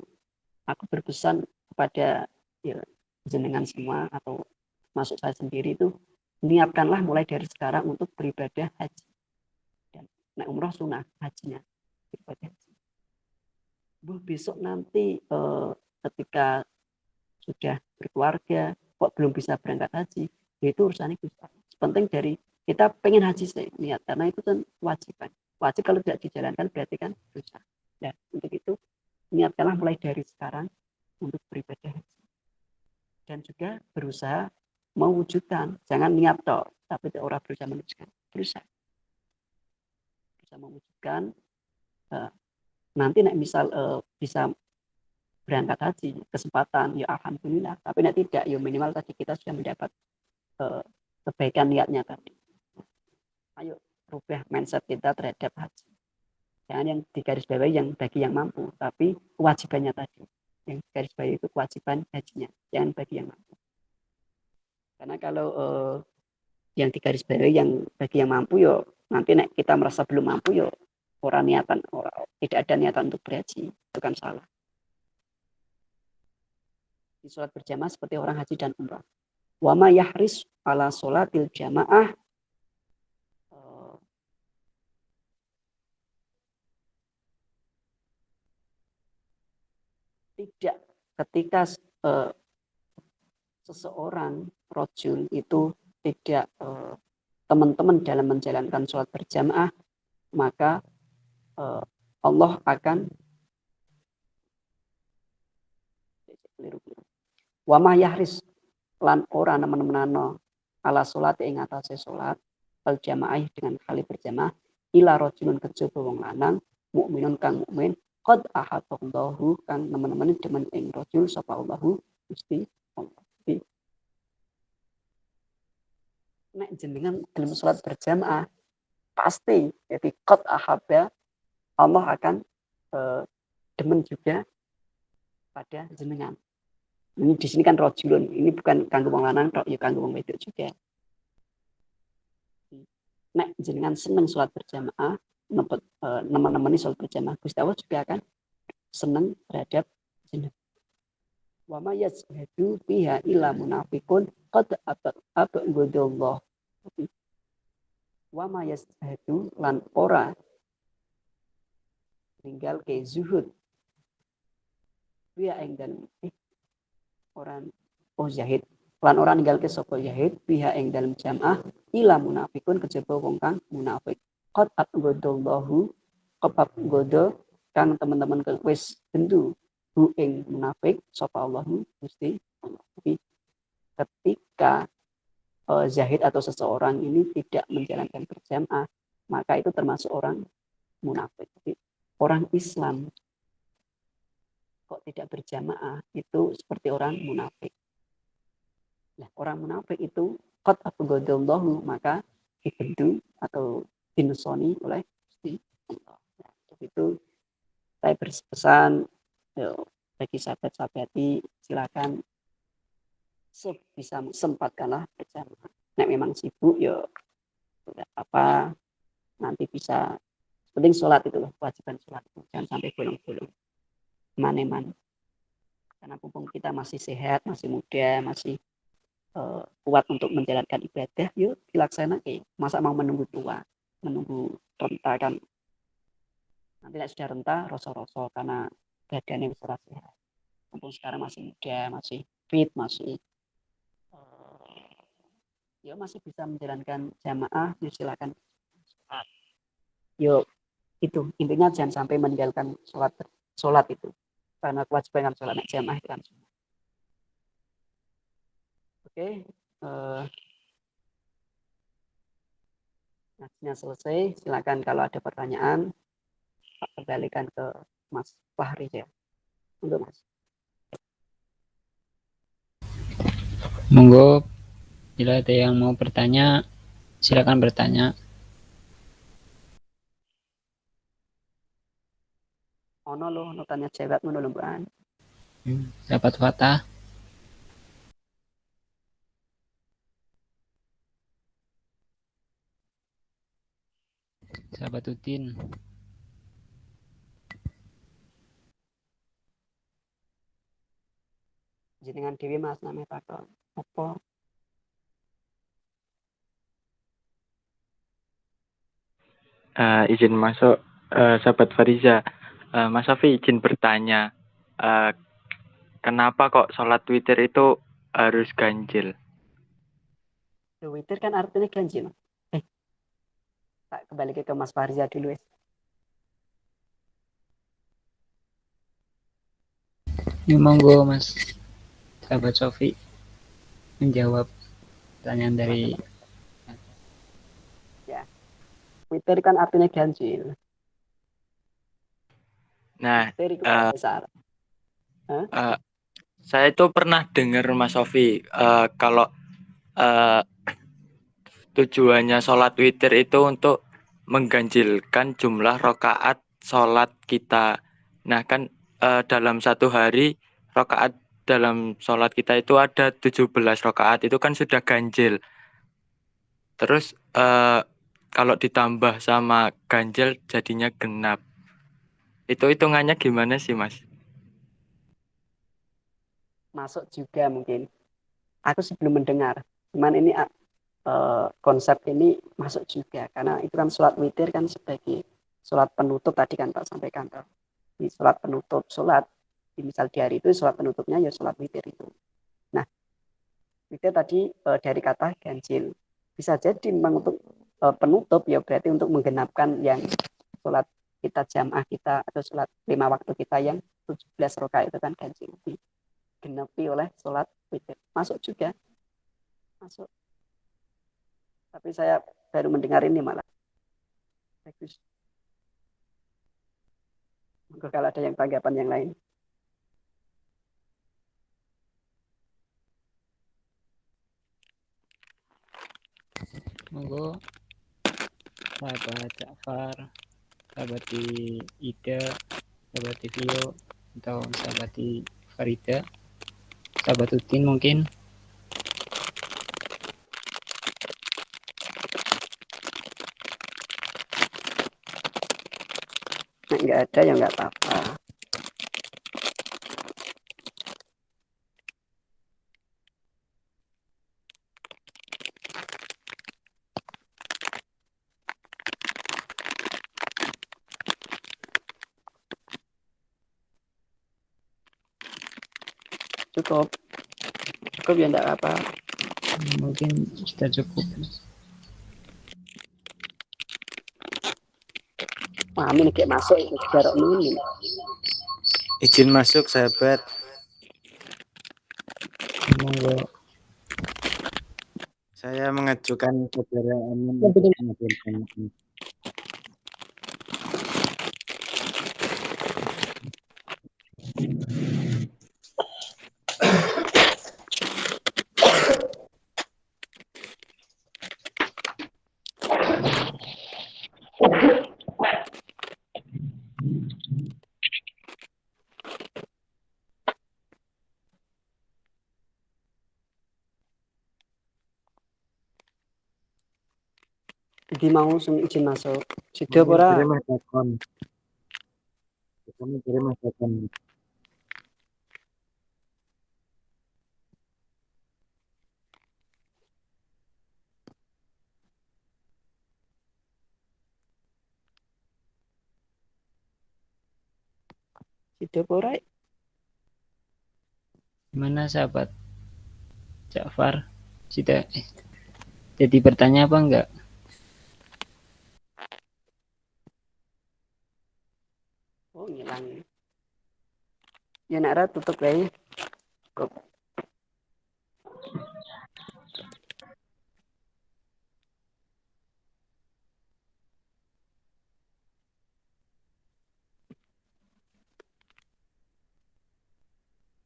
aku berpesan kepada ya, jenengan semua atau masuk saya sendiri itu niatkanlah mulai dari sekarang untuk beribadah haji dan naik umroh sunnah hajinya beribadah haji. Besok nanti ketika sudah berkeluarga kok belum bisa berangkat haji, itu urusannya Gusti. Penting dari kita pengen haji niat karena itu kan kewajiban. Wajib kalau tidak dijalankan berarti kan dosa. Nah, untuk itu niatkanlah mulai dari sekarang untuk beribadah haji. Dan juga berusaha mewujudkan, jangan niat toh, tapi orang berusaha mewujudkan. Berusaha mewujudkan nanti misal bisa berangkat haji kesempatan ya alhamdulillah, tapi nanti tidak ya minimal tadi kita sudah mendapat kebaikan niatnya tadi. Ayo rubah mindset kita terhadap haji. Jangan yang digarisbawahi yang bagi yang mampu, tapi kewajibannya tadi. Yang digarisbawahi itu kewajiban hajinya, jangan bagi yang mampu. Karena kalau yang digarisbawahi yang bagi yang mampu yo nanti kita merasa belum mampu yo tidak ada niatan untuk berhaji, itu kan salah. Di sholat berjamaah seperti orang haji dan umrah. Wa ma yahris ala sholatil jamaah tidak ketika seseorang rojul itu tidak teman-teman dalam menjalankan sholat berjamaah, maka Allah akan wamah yahris lan ora nemen-menano ala sholat ing atase sholat bal jamaah dengan kali berjamaah ila rojulun kejaba wong lanang mukminun kang mukmin qad ahadallahu kang nemen-nemen demen ing rojul sapa Allahu Gusti Allah. Nek jenengan dalam sholat berjamaah pasti jadi qad ahabba Allah akan demen juga pada jenengan. Ini di sini kan rojulun, ini bukan kanggo wong lanang tok, ya kanggo wong wedok juga. Nek jenengan seneng sholat berjamaah, nemen-nemeni sholat berjamaah, Gusti Allah juga akan seneng terhadap jenengan. Wa ma yazhadu biha illa munafiqun qad abghadallah. Wa ma yazhadu lan ora tinggal ke zuhud biha ing dalem orang zahid lan orang ninggal ke sapa zahid biha ing dalem jamaah ila munafiqun kejaba wong kang munafik qad abghadallahu qab godo kang teman-teman wis bendu hu ing munafik sapa Allahu Gusti Allah. Ketika zahid atau seseorang ini tidak menjalankan berjamaah, maka itu termasuk orang munafik. Jadi, orang Islam kok tidak berjamaah itu seperti orang munafik. Nah, orang munafik itu qad abghadallahu maka dibendu atau dinusoni oleh Gusti Allah. Nah, untuk itu saya berpesan bagi sahabat-sahabati silakan sebisa sempatkanlah berjamaah. Nek memang sibuk ya tidak apa, nanti bisa penting sholat itu loh, kewajiban sholat jangan sampai bolong-bolong man-man. Karena mumpung kita masih sehat, masih muda, masih kuat untuk menjalankan ibadah, yuk dilaksanakan. Masa mau menunggu tua, menunggu renta kan? Nanti sudah renta, rosol-rosol karena badannya bisa sehat. Mumpung sekarang masih muda, masih fit, masih ya masih bisa menjalankan jamaah, yuk silakan. Yuk itu intinya jangan sampai meninggalkan sholat itu karena kewajiban sholat jamaah itu kan. Oke, ngajinya selesai. Silakan kalau ada pertanyaan Pak kembalikan ke Mas Fahri ya. Untuk Mas. Monggo bila ada yang mau bertanya silakan bertanya. Ono lo, ono tanya jawab ngono lho Mbak. Dapat fatah. Sahabat Udin. Jenengan dewi Mas namanya takon. Apa? Izin masuk, sahabat Fariza. Mas Safi izin bertanya, kenapa kok sholat witir itu harus ganjil? Witir kan artinya ganjil. Tak kembali ke Mas Fahriza dulu ya. Ini monggo Mas sahabat Sofi menjawab pertanyaan dari ya. Witir kan artinya ganjil. Nah, witir itu besar. saya itu pernah dengar Mas Sofi kalau tujuannya sholat witir itu untuk mengganjilkan jumlah rakaat sholat kita. Nah kan dalam satu hari rakaat dalam sholat kita itu ada 17 rakaat, itu kan sudah ganjil. Terus kalau ditambah sama ganjil jadinya genap. Itu hitungannya gimana sih, Mas? Masuk juga mungkin. Aku sebelum mendengar. Cuman ini konsep ini masuk juga karena itu kan sholat witir kan sebagai sholat penutup tadi kan Pak sampaikan. Di sholat penutup sholat, misal di hari itu sholat penutupnya ya sholat witir itu. Nah, witir tadi dari kata ganjil. Bisa jadi memang untuk penutup ya berarti untuk menggenapkan yang sholat kita jamaah kita atau sholat 5 waktu kita yang 17 rakaat itu kan ganjil. Digenapi oleh sholat witir. Masuk juga. Masuk. Tapi saya baru mendengar ini malah. Bagus. Mungkin kalau ada yang tanggapan yang lain. Monggo sahabat Ja'far, sahabat di Ida, sahabat di Vio, atau sahabat di Farida, sahabat Udin mungkin. Nah, nggak ada ya nggak apa-apa. Cukup. Cukup ya nggak apa. Mungkin sudah cukup. Wah, ini kayak masuk itu juga ini. Izin masuk sahabat. Monggo. Saya mengajukan saudara Amin untuk mengajukan. Jadi mau izin masuk. Sido ora? Kami kirim ajakan. Sido ora? Gimana sahabat Ja'far? Sudah jadi bertanya apa enggak? Oh, ngilang. Ya nak tutup ya.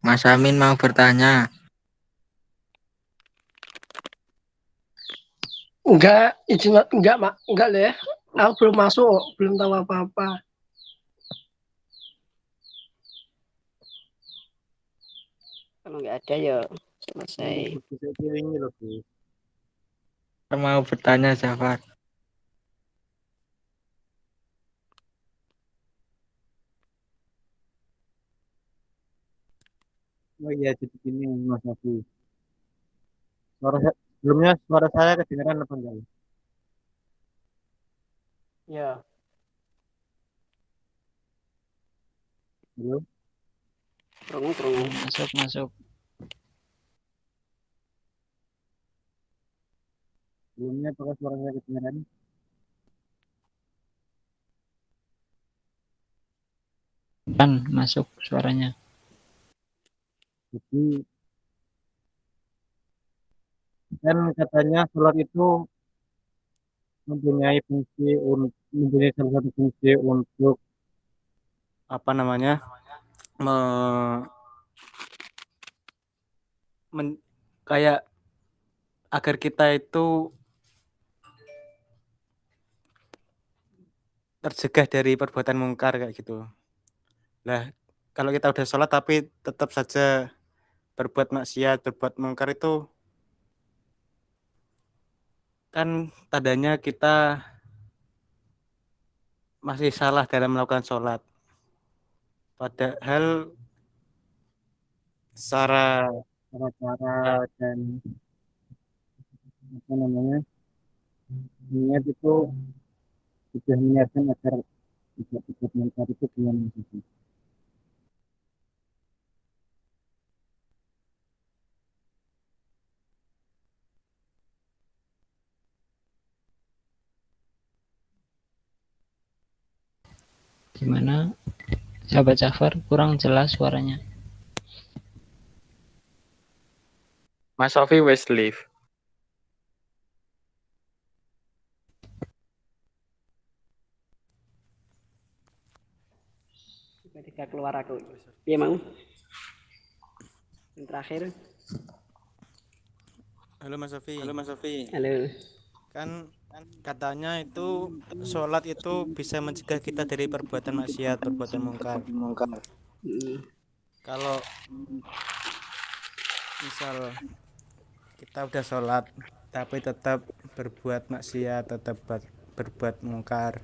Mas Amin mau bertanya. Enggak, izin enggak, Mak. Enggak deh. Aku belum masuk, belum tahu apa-apa. Kalau nggak ada ya selesai. Mau bertanya, Jafar. Oh iya, jadi gini Mas Afi. Sebelumnya suara saya kedengaran apa enggak? Ya. Halo? Kerungu. Masuk. Sebelumnya apakah suara saya kedengaran? Kan masuk suaranya. Jadi kan katanya sholat itu mempunyai salah satu fungsi untuk apa namanya kayak agar kita itu tercegah dari perbuatan mungkar kayak gitu. Lah kalau kita udah sholat tapi tetap saja berbuat maksiat, berbuat mungkar itu kan tandanya kita masih salah dalam melakukan sholat. Padahal secara cara dan apa namanya niat itu sudah menyiapkan agar tidak berbuat mungkar itu dengan maksudnya. Gimana sahabat Jafar, kurang jelas suaranya. Mas Sofi wes leave. Ketika keluar aku. Iya mau. Yang terakhir. Halo Mas Sofi. Halo. Kan katanya itu sholat itu bisa mencegah kita dari perbuatan maksiat, perbuatan mungkar. Kalau misal kita udah sholat tapi tetap berbuat maksiat, tetap berbuat mungkar,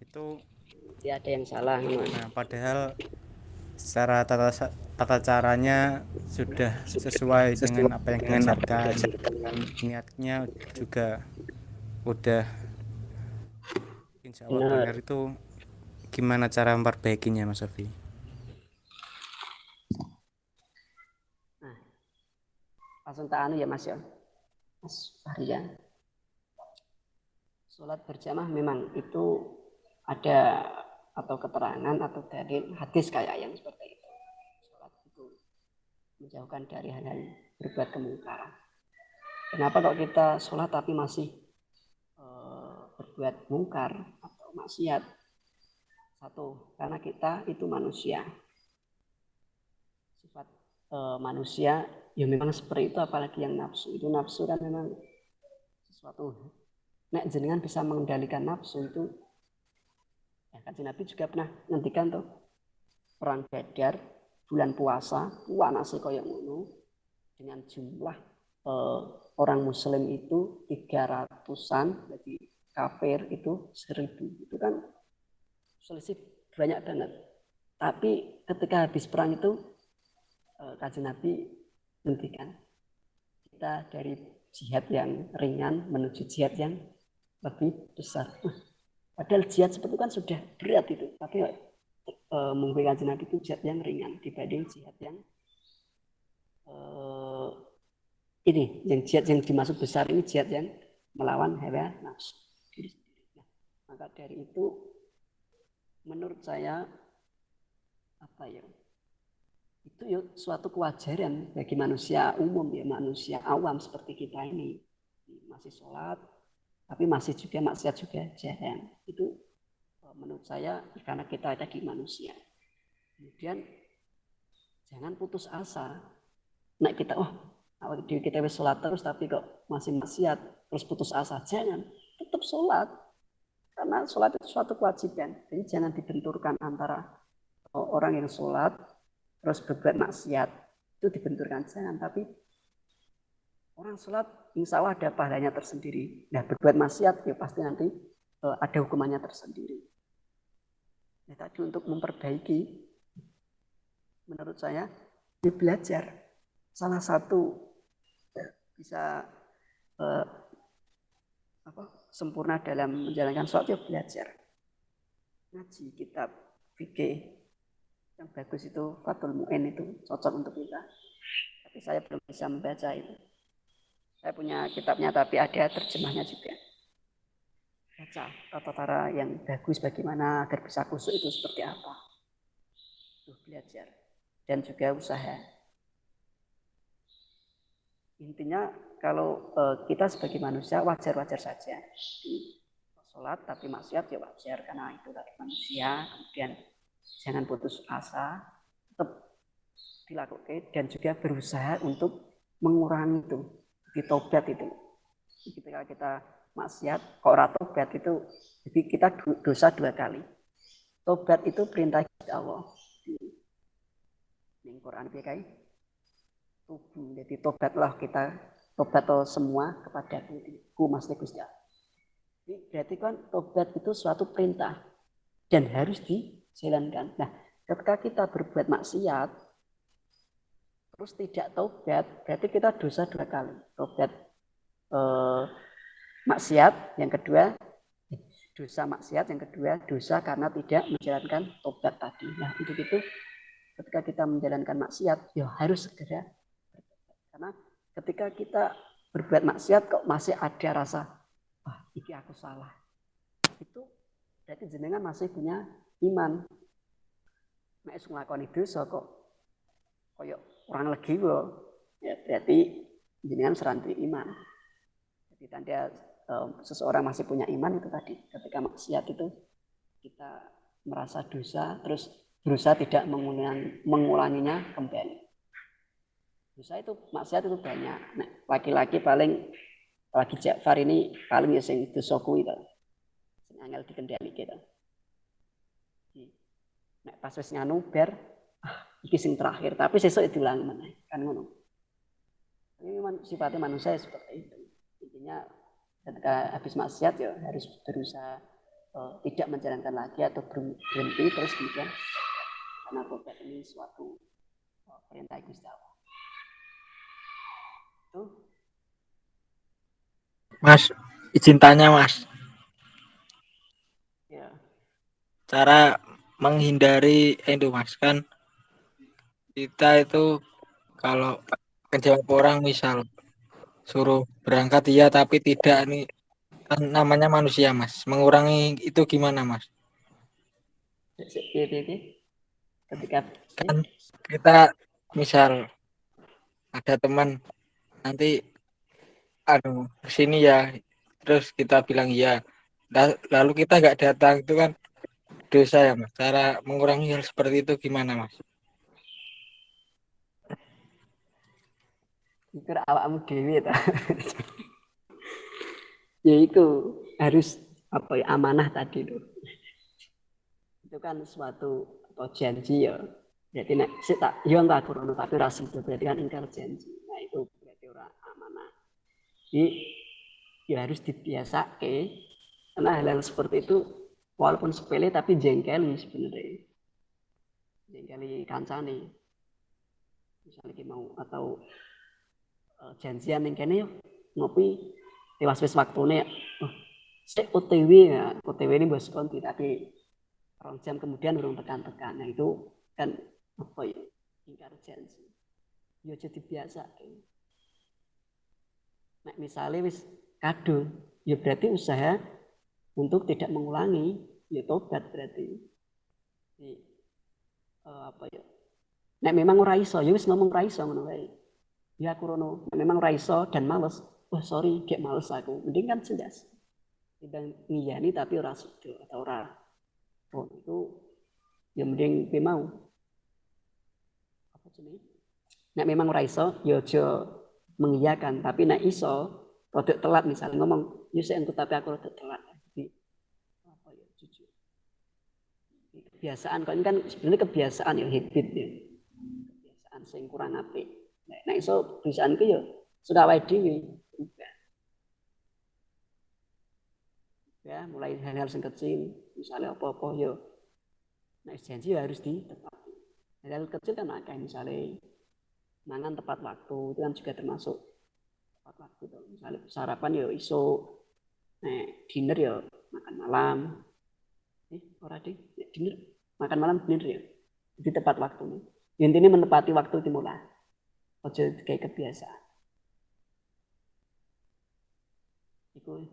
itu Ya ada yang salah. nah padahal secara tata caranya sudah sesuai dengan apa yang diajarkan, niatnya juga udah insya Allah benar. Itu gimana cara memperbaikinya Mas Sofi? Nah, langsung tak anu ya Mas ya. Mas Fahrian. Sholat berjamaah memang itu ada atau keterangan atau dalil hadis kayak yang seperti itu. Sholat itu menjauhkan dari hal-hal berbuat kemungkaran. Kenapa kok kita sholat tapi masih berbuat mungkar atau maksiat? Satu, karena kita itu manusia. Sifat manusia ya memang seperti itu, apalagi yang nafsu. Itu nafsu kan memang sesuatu. Nek jenengan bisa mengendalikan nafsu itu, ya Kanjeng Nabi juga pernah ngendikan tuh perang Badar bulan puasa, panase kaya ngono dengan jumlah orang muslim itu 300-an, jadi kafir itu 1000. Itu kan selisih banyak banget. Tapi ketika habis perang itu Kanjeng Nabi ngendikan kita dari jihad yang ringan menuju jihad yang lebih besar. Padahal jihad seperti itu kan sudah berat itu, tapi mungkin Kanjeng Nabi itu jihad yang ringan dibanding jihad yang ini, yang jihad yang dimaksud besar ini jihad yang melawan hawa nafsu diri sendiri. Nah, maka dari itu menurut saya apa ya? Itu ya suatu kewajaran bagi manusia umum ya, manusia awam seperti kita ini masih sholat tapi masih juga maksiat juga jarang. Itu menurut saya karena kita ada di manusia. Kemudian jangan putus asa. Nah kita kita wis sholat terus tapi kok masih maksiat terus putus asa. Jangan, tetap sholat karena sholat itu suatu kewajiban. Jadi jangan dibenturkan antara orang yang sholat terus berbuat maksiat, itu dibenturkan. Jangan, tapi orang sholat insya Allah ada pahalanya tersendiri. Nah berbuat maksiat ya pasti nanti ada hukumannya tersendiri. Nah, tadi untuk memperbaiki menurut saya belajar. Salah satu bisa sempurna dalam menjalankan sholat ya belajar. Ngaji kitab fikih yang bagus itu Fathul Mu'in, itu cocok untuk kita. Tapi saya belum bisa membaca itu. Saya punya kitabnya tapi ada terjemahnya juga. Baca tata cara yang bagus bagaimana agar bisa khusyuk itu seperti apa. Tuh belajar dan juga usaha. Intinya kalau kita sebagai manusia wajar-wajar saja. Sholat tapi maksiat ya wajar karena itu tadi manusia. Kemudian jangan putus asa, tetap dilakukan dan juga berusaha untuk mengurangi itu, ditobat itu. Ketika kita maksiat, kok ora tobat itu, jadi kita dosa 2 kali. Tobat itu perintah Allah. Di Quran PKI tubuh. Jadi tobatlah kita, tobat semua kepada Ku Master Gusti Allah. Jadi berarti kan tobat itu suatu perintah dan harus dijalankan. Nah, ketika kita berbuat maksiat terus tidak tobat, berarti kita dosa 2 kali. Tobat maksiat, yang kedua dosa maksiat, yang kedua dosa karena tidak menjalankan tobat tadi. Nah, untuk itu ketika kita menjalankan maksiat, ya harus segera bertobat. Karena ketika kita berbuat maksiat kok masih ada rasa, wah, ini aku salah. Itu berarti jenengan masih punya iman. Nek wis nglakoni dosa kok koyo kurang legi loh. Ya berarti jenengan seranti iman. Jadi tanda seseorang masih punya iman itu tadi. Ketika maksiat itu kita merasa dosa, terus berusaha tidak mengulanginya kembali. Dosa itu, maksiat itu banyak. Nah, laki-laki paling, lagi Ja'far ini paling ya sing dosa kuwi to. Sing angel dikendhalike to. Nek pas wis nganu bar, iki sing terakhir, tapi sesuk diulangi meneh. Kan ngono. Ini sifatnya manusia seperti itu. Intinya ketika habis maksiat ya harus berusaha tidak menjalankan lagi atau berhenti terus kemudian karena tobat ini suatu perintah Gusti Allah. Mas, izin tanya Mas, Ya, cara menghindari itu Mas, kan kita itu kalau kejawab orang misal suruh berangkat iya tapi tidak, nih kan namanya manusia Mas, mengurangi itu gimana Mas? ketika Kan kita misal ada teman nanti kesini ya, terus kita bilang iya, lalu kita nggak datang, itu kan dosa ya Mas. Cara mengurangi hal seperti itu gimana Mas? itu awakmu dhewe ta. Ya itu harus apa ya, amanah tadi itu. Itu kan suatu atau janji ya. Jadi nek sik tak yo enggak krono tapi ra sido berarti kan ingkar janji. Nah itu berarti ora amanah. Jadi ya harus dibiasake karena hal-hal seperti itu walaupun sepele tapi jengkeli sebenarnya. Jengkeli kancane. Misalnya kita mau atau janjian yang kene ngopi tewas wis waktune sik OTW ya. OTW ini bos konti tapi 2 jam kemudian belum tekan-tekan. Nah itu kan apa ya, ingkar janji. Ya jadi biasa. Nah misalnya wis kadung, ya berarti usaha untuk tidak mengulangi, ya tobat berarti. Jadi, apa ya? Nek memang ora iso, ya wis ngomong ora iso ngono wae. Ya aku rono, memang ora iso dan males. Oh sorry, gek males aku. Mending kan jelas. Tidak ngiyani tapi ora sedo atau ora. Oh itu ya mending kowe mau. Apa jenenge? Nek memang ora iso, ya aja mengiyakan, tapi nek iso, rodok telat misalnya ngomong, ya sik engko tapi aku rodok telat. Jadi apa ya jujur. Kebiasaan kok ini kan sebenarnya kebiasaan ya habit ya. Kebiasaan sing kurang apik. Nek iso kebiasaanku ya sudah wae dhewe. Ya, mulai hal-hal yang kecil, misalnya apa-apa ya, nah janji ya harus ditepati. Hal-hal kecil kan akeh, misalnya mangan tepat waktu, itu kan juga termasuk tepat waktu. Misalnya sarapan ya iso, nah dinner ya makan malam, ora deh, dinner makan malam dinner ya, di tepat waktu. Intinya menepati waktu dimulai, aja kayak kebiasaan. Itu.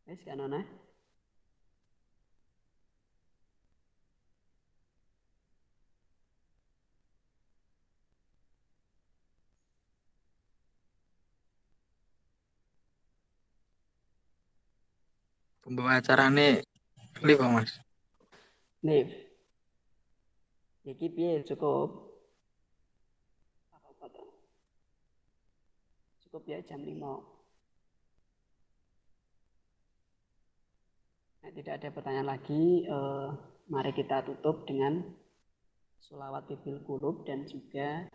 Wes kan ana. Pembawa acarane live Mas. Live. Iki piye cukup? Apa to? Cukup ya jam 5. Nah, tidak ada pertanyaan lagi, mari kita tutup dengan sholawat bil qulub dan juga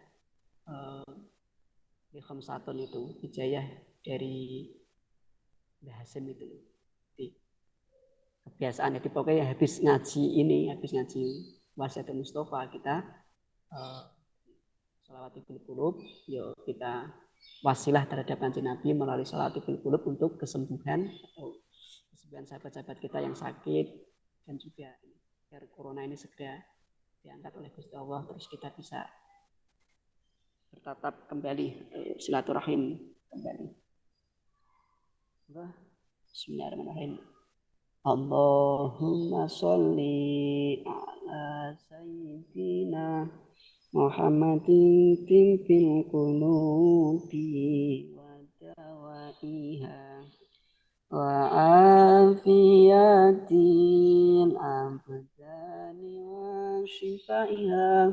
di khamsatun itu hijayah dari Mbah Hasim itu. Jadi, kebiasaan jadi pokoknya habis ngaji Wasiatul Mustafa kita sholawat bil qulub, yuk kita wasilah terhadap kanjeng Nabi melalui sholawat bil qulub untuk kesembuhan atau kesembuhan sahabat-sahabat kita yang sakit, dan juga agar corona ini segera diangkat oleh Gusti Allah, terus kita bisa bertatap kembali, silaturahim kembali. Bismillahirrahmanirrahim. Allahumma sholli ala sayyidina Muhammadin tibbil qulubi wa dawaiha wa afiyatil abdani wa shifaiha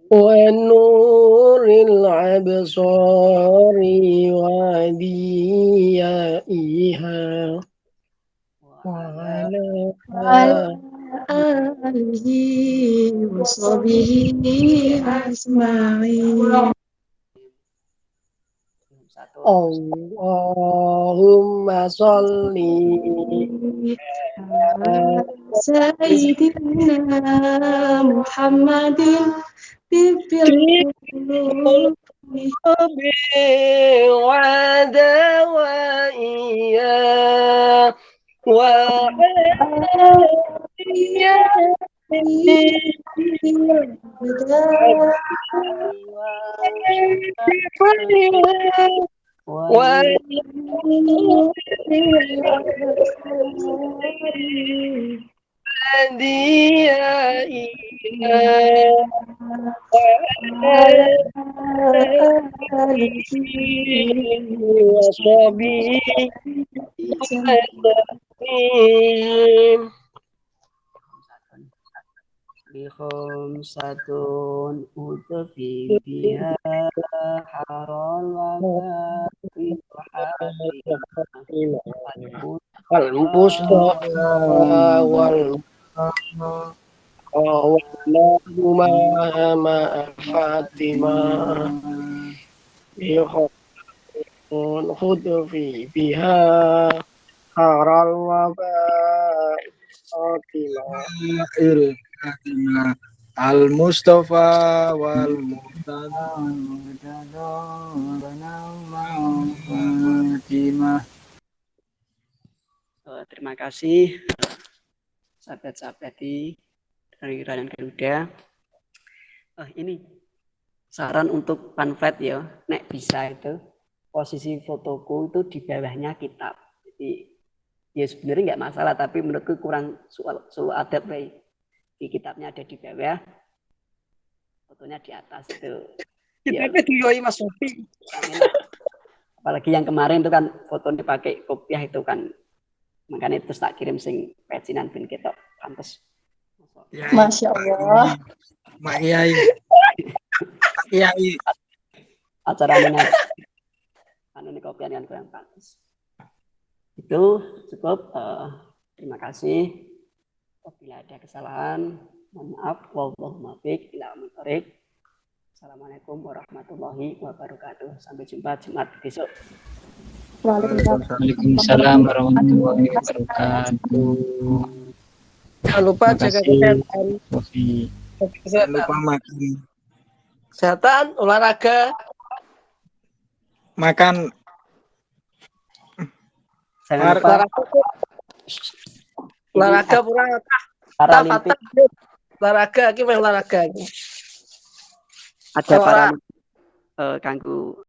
ونور الأبصار وديائها وعلى آله وصحبه أجمعين. Allahumma sholli Sayyidina Muhammadin tibbil qulubi wa dawaiya wa Khamsatun utfi biha haral waba'i al-Mustafa wal Fatimah khudfi biha haral waba'i Fatimah Al-Mustafa wal Fatimah. Terima kasih sahabat-sahabat dari Raden Garuda. Ini saran untuk pamflet ya, nek bisa itu posisi fotoku itu di bawahnya kitab. Jadi ya sebenarnya nggak masalah, tapi menurutku kurang soal adab baik. Di kitabnya ada di bawah, fotonya di atas itu. Kitabnya diyoi Mas Sofi. Apalagi yang kemarin itu kan fotonya pakai kopiah itu kan, makanya terus tak kirim sing pecinan bin ketok pantes. Masya Allah. Mak Kiai. Kiai. Acaranya ini kopian kan kurang pantes. Itu cukup. Terima kasih. Bila ada kesalahan, mohon maaf. Wallahu muwaffiq ila aqwamit thoriq. Assalamualaikum warahmatullahi wabarakatuh. Sampai jumpa Jumat besok. Waalaikumsalam warahmatullahi wabarakatuh. Jangan lupa jaga kesehatan. Jangan lupa makan. Kesehatan, olahraga. Makan. Jangan lupa Olahraga pura. Paralimpik. Olahraga, gimana olahraga? Ada Paralimpik kanggo